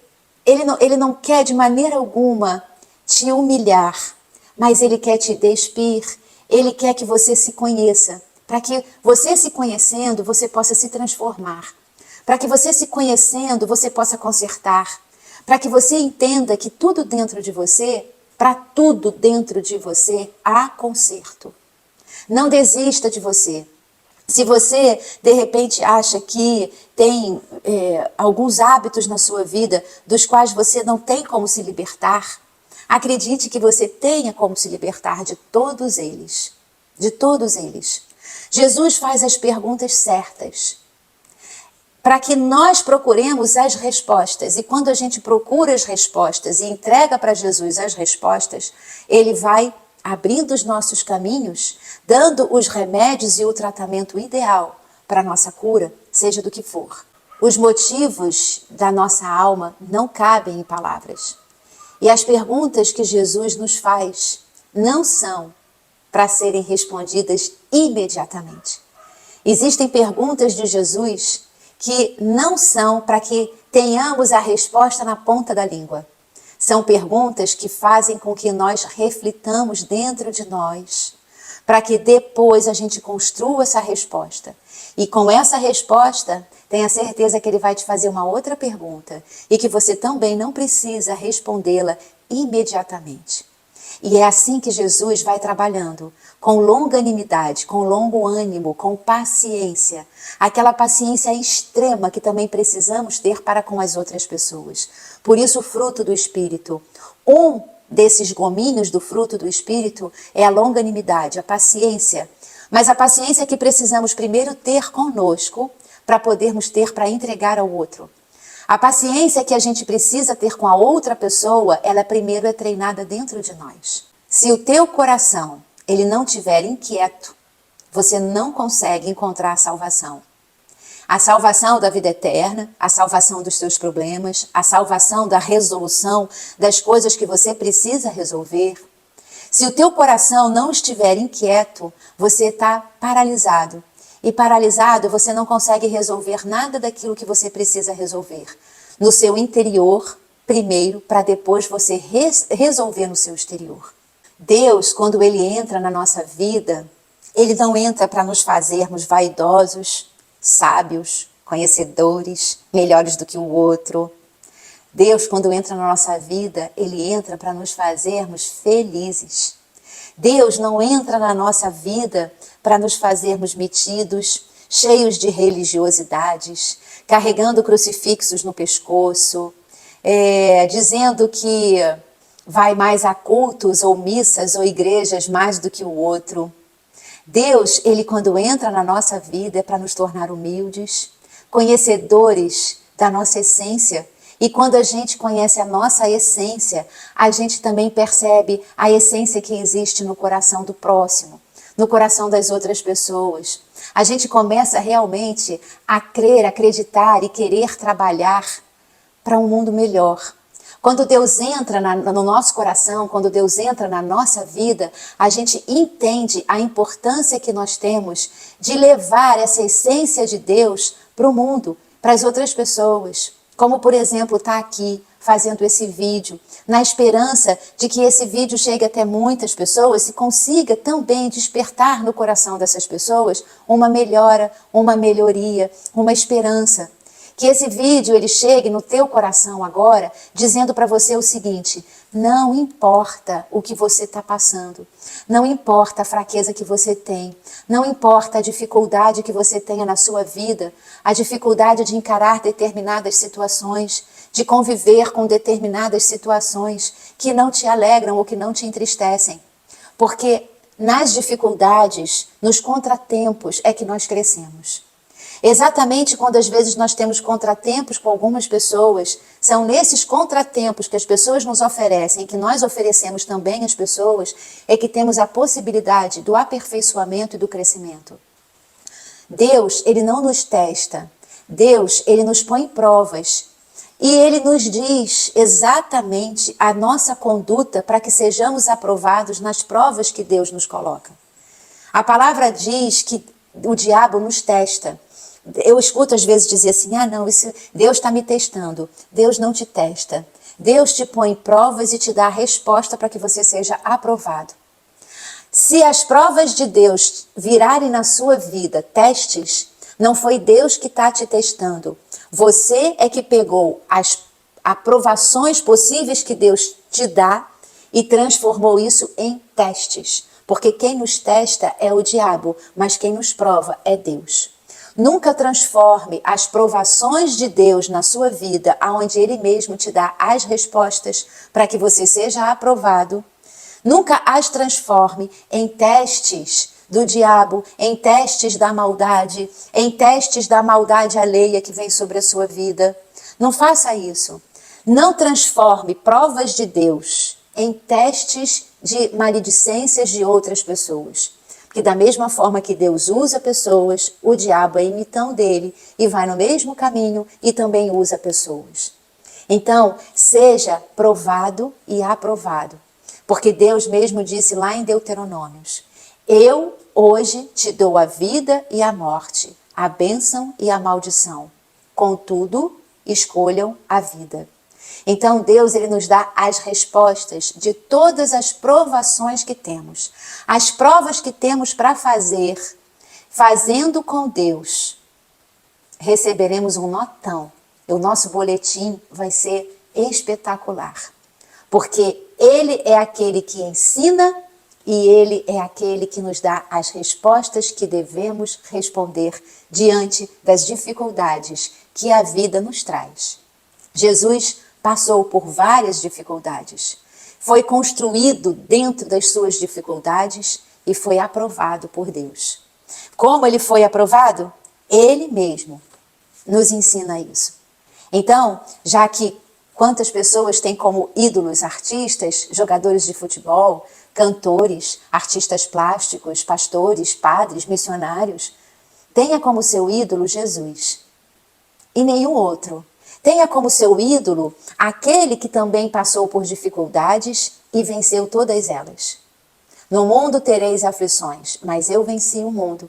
ele não quer de maneira alguma te humilhar, mas ele quer te despir. Ele quer que você se conheça, para que você se conhecendo, você possa se transformar. para que você, se conhecendo, você possa consertar, para que você entenda que tudo dentro de você, para tudo dentro de você, há conserto. Não desista de você. Se você, de repente, acha que tem alguns hábitos na sua vida dos quais você não tem como se libertar, acredite que você tenha como se libertar de todos eles. De todos eles. Jesus faz as perguntas certas para que nós procuremos as respostas. E quando a gente procura as respostas e entrega para Jesus as respostas, ele vai abrindo os nossos caminhos, dando os remédios e o tratamento ideal para a nossa cura, seja do que for. Os motivos da nossa alma não cabem em palavras. E as perguntas que Jesus nos faz não são para serem respondidas imediatamente. Existem perguntas de Jesus que não são para que tenhamos a resposta na ponta da língua. São perguntas que fazem com que nós reflitamos dentro de nós, para que depois a gente construa essa resposta. E com essa resposta, tenha certeza que ele vai te fazer uma outra pergunta e que você também não precisa respondê-la imediatamente. E é assim que Jesus vai trabalhando, com longanimidade, com longo ânimo, com paciência. Aquela paciência extrema que também precisamos ter para com as outras pessoas. Por isso, o fruto do Espírito. Um desses gominhos do fruto do Espírito é a longanimidade, a paciência. Mas a paciência que precisamos primeiro ter conosco para podermos ter para entregar ao outro. A paciência que a gente precisa ter com a outra pessoa, ela primeiro é treinada dentro de nós. Se o teu coração ele não estiver inquieto, você não consegue encontrar a salvação. A salvação da vida eterna, a salvação dos seus problemas, a salvação da resolução das coisas que você precisa resolver. Se o teu coração não estiver inquieto, você está paralisado. E paralisado, você não consegue resolver nada daquilo que você precisa resolver. No seu interior, primeiro, para depois você resolver no seu exterior. Deus, quando ele entra na nossa vida, ele não entra para nos fazermos vaidosos, sábios, conhecedores, melhores do que o outro. Deus, quando entra na nossa vida, ele entra para nos fazermos felizes. Deus não entra na nossa vida para nos fazermos metidos, cheios de religiosidades, carregando crucifixos no pescoço, dizendo que vai mais a cultos ou missas ou igrejas mais do que o outro. Deus, ele quando entra na nossa vida é para nos tornar humildes, conhecedores da nossa essência. E quando a gente conhece a nossa essência, a gente também percebe a essência que existe no coração do próximo, no coração das outras pessoas. A gente começa realmente a crer, acreditar e querer trabalhar para um mundo melhor. Quando Deus entra no nosso coração, quando Deus entra na nossa vida, a gente entende a importância que nós temos de levar essa essência de Deus para o mundo, para as outras pessoas. Como, por exemplo, estar aqui fazendo esse vídeo, na esperança de que esse vídeo chegue até muitas pessoas e consiga também despertar no coração dessas pessoas uma melhora, uma melhoria, uma esperança. Que esse vídeo ele chegue no teu coração agora, dizendo para você o seguinte: não importa o que você está passando, não importa a fraqueza que você tem, não importa a dificuldade que você tenha na sua vida, a dificuldade de encarar determinadas situações, de conviver com determinadas situações que não te alegram ou que não te entristecem. Porque nas dificuldades, nos contratempos é que nós crescemos. Exatamente quando às vezes nós temos contratempos com algumas pessoas, são nesses contratempos que as pessoas nos oferecem, que nós oferecemos também às pessoas, é que temos a possibilidade do aperfeiçoamento e do crescimento. Deus, ele não nos testa. Deus, ele nos põe em provas. E ele nos diz exatamente a nossa conduta para que sejamos aprovados nas provas que Deus nos coloca. A palavra diz que o diabo nos testa. Eu escuto às vezes dizer assim, não, Deus está me testando. Deus não te testa. Deus te põe em provas e te dá a resposta para que você seja aprovado. Se as provas de Deus virarem na sua vida testes, Não foi Deus que está te testando. Você é que pegou as aprovações possíveis que Deus te dá e transformou isso em testes. Porque quem nos testa é o diabo, mas quem nos prova é Deus. Nunca transforme as provações de Deus na sua vida, aonde Ele mesmo te dá as respostas para que você seja aprovado. Nunca as transforme em testes do diabo, em testes da maldade, em testes da maldade alheia que vem sobre a sua vida. Não faça isso. Não transforme provas de Deus em testes de maledicências de outras pessoas. Porque da mesma forma que Deus usa pessoas, o diabo é imitão dele e vai no mesmo caminho e também usa pessoas. Então, seja provado e aprovado. Porque Deus mesmo disse lá em Deuteronômios: eu hoje te dou a vida e a morte, a bênção e a maldição. Contudo, escolham a vida. Então Deus, ele nos dá as respostas de todas as provações que temos. As provas que temos para fazer, fazendo com Deus, receberemos um notão. E o nosso boletim vai ser espetacular. Porque Ele é aquele que ensina e Ele é aquele que nos dá as respostas que devemos responder diante das dificuldades que a vida nos traz. Jesus passou por várias dificuldades. Foi construído dentro das suas dificuldades e foi aprovado por Deus. Como ele foi aprovado? Ele mesmo nos ensina isso. Então, já que quantas pessoas têm como ídolos artistas, jogadores de futebol, cantores, artistas plásticos, pastores, padres, missionários, tenha como seu ídolo Jesus e nenhum outro. Tenha como seu ídolo aquele que também passou por dificuldades e venceu todas elas. No mundo tereis aflições, mas eu venci o mundo.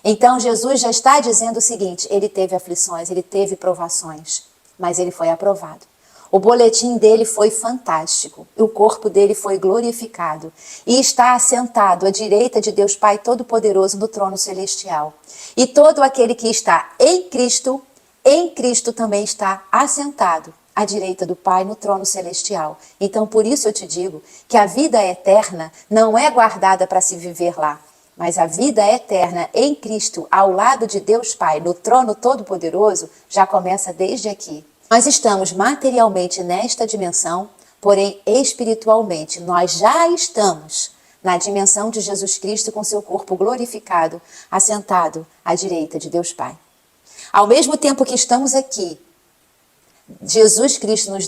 Então Jesus já está dizendo o seguinte: ele teve aflições, ele teve provações, mas ele foi aprovado. O boletim dele foi fantástico, o corpo dele foi glorificado e está assentado à direita de Deus Pai Todo-Poderoso no trono celestial. E todo aquele que está em Cristo também está assentado à direita do Pai no trono celestial. Então, por isso eu te digo que a vida eterna não é guardada para se viver lá, mas a vida eterna em Cristo, ao lado de Deus Pai, no trono todo-poderoso, já começa desde aqui. Nós estamos materialmente nesta dimensão, porém espiritualmente nós já estamos na dimensão de Jesus Cristo com seu corpo glorificado, assentado à direita de Deus Pai. Ao mesmo tempo que estamos aqui, Jesus Cristo nos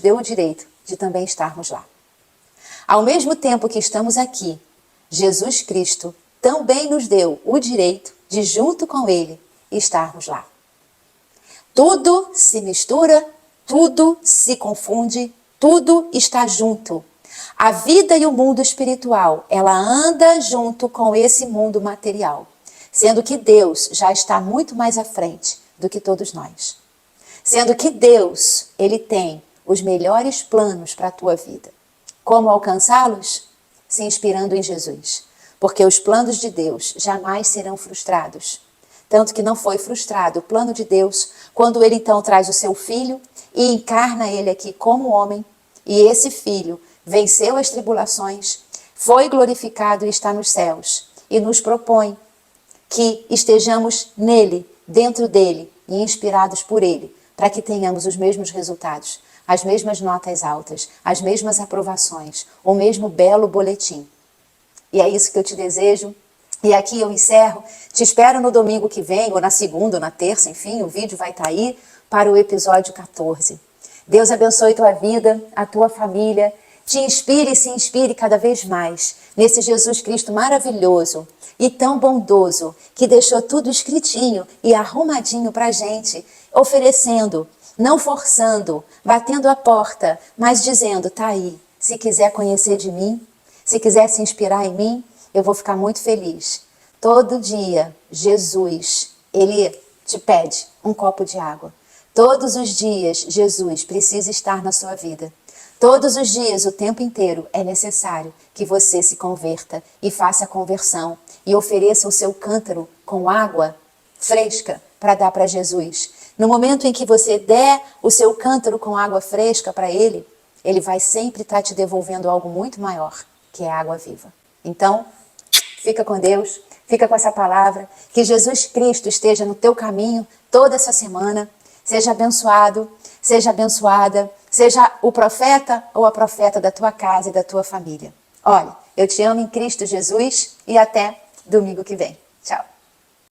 deu o direito de também estarmos lá. Ao mesmo tempo que estamos aqui, Jesus Cristo também nos deu o direito de, junto com Ele, estarmos lá. Tudo se mistura, tudo se confunde, tudo está junto. A vida e o mundo espiritual, ela anda junto com esse mundo material. Sendo que Deus já está muito mais à frente do que todos nós. Sendo que Deus, Ele tem os melhores planos para a tua vida. Como alcançá-los? Se inspirando em Jesus. Porque os planos de Deus jamais serão frustrados. Tanto que não foi frustrado o plano de Deus quando Ele então traz o seu Filho e encarna Ele aqui como homem. E esse Filho venceu as tribulações, foi glorificado e está nos céus. E nos propõe que estejamos nele, dentro dele e inspirados por ele, para que tenhamos os mesmos resultados, as mesmas notas altas, as mesmas aprovações, o mesmo belo boletim. E é isso que eu te desejo. E aqui eu encerro. Te espero no domingo que vem, ou na segunda, ou na terça, enfim, o vídeo vai estar aí para o episódio 14. Deus abençoe tua vida, a tua família. Te inspire e se inspire cada vez mais nesse Jesus Cristo maravilhoso e tão bondoso, que deixou tudo escritinho e arrumadinho para a gente, oferecendo, não forçando, batendo a porta, mas dizendo: tá aí, se quiser conhecer de mim, se quiser se inspirar em mim, eu vou ficar muito feliz. Todo dia, Jesus, Ele te pede um copo de água. Todos os dias, Jesus precisa estar na sua vida. Todos os dias, o tempo inteiro, é necessário que você se converta e faça a conversão e ofereça o seu cântaro com água fresca para dar para Jesus. No momento em que você der o seu cântaro com água fresca para Ele, Ele vai sempre estar te devolvendo algo muito maior, que é a água viva. Então, fica com Deus, fica com essa palavra, que Jesus Cristo esteja no teu caminho toda essa semana. Seja abençoado, seja abençoada, seja o profeta ou a profeta da tua casa e da tua família. Olha, eu te amo em Cristo Jesus e até domingo que vem. Tchau.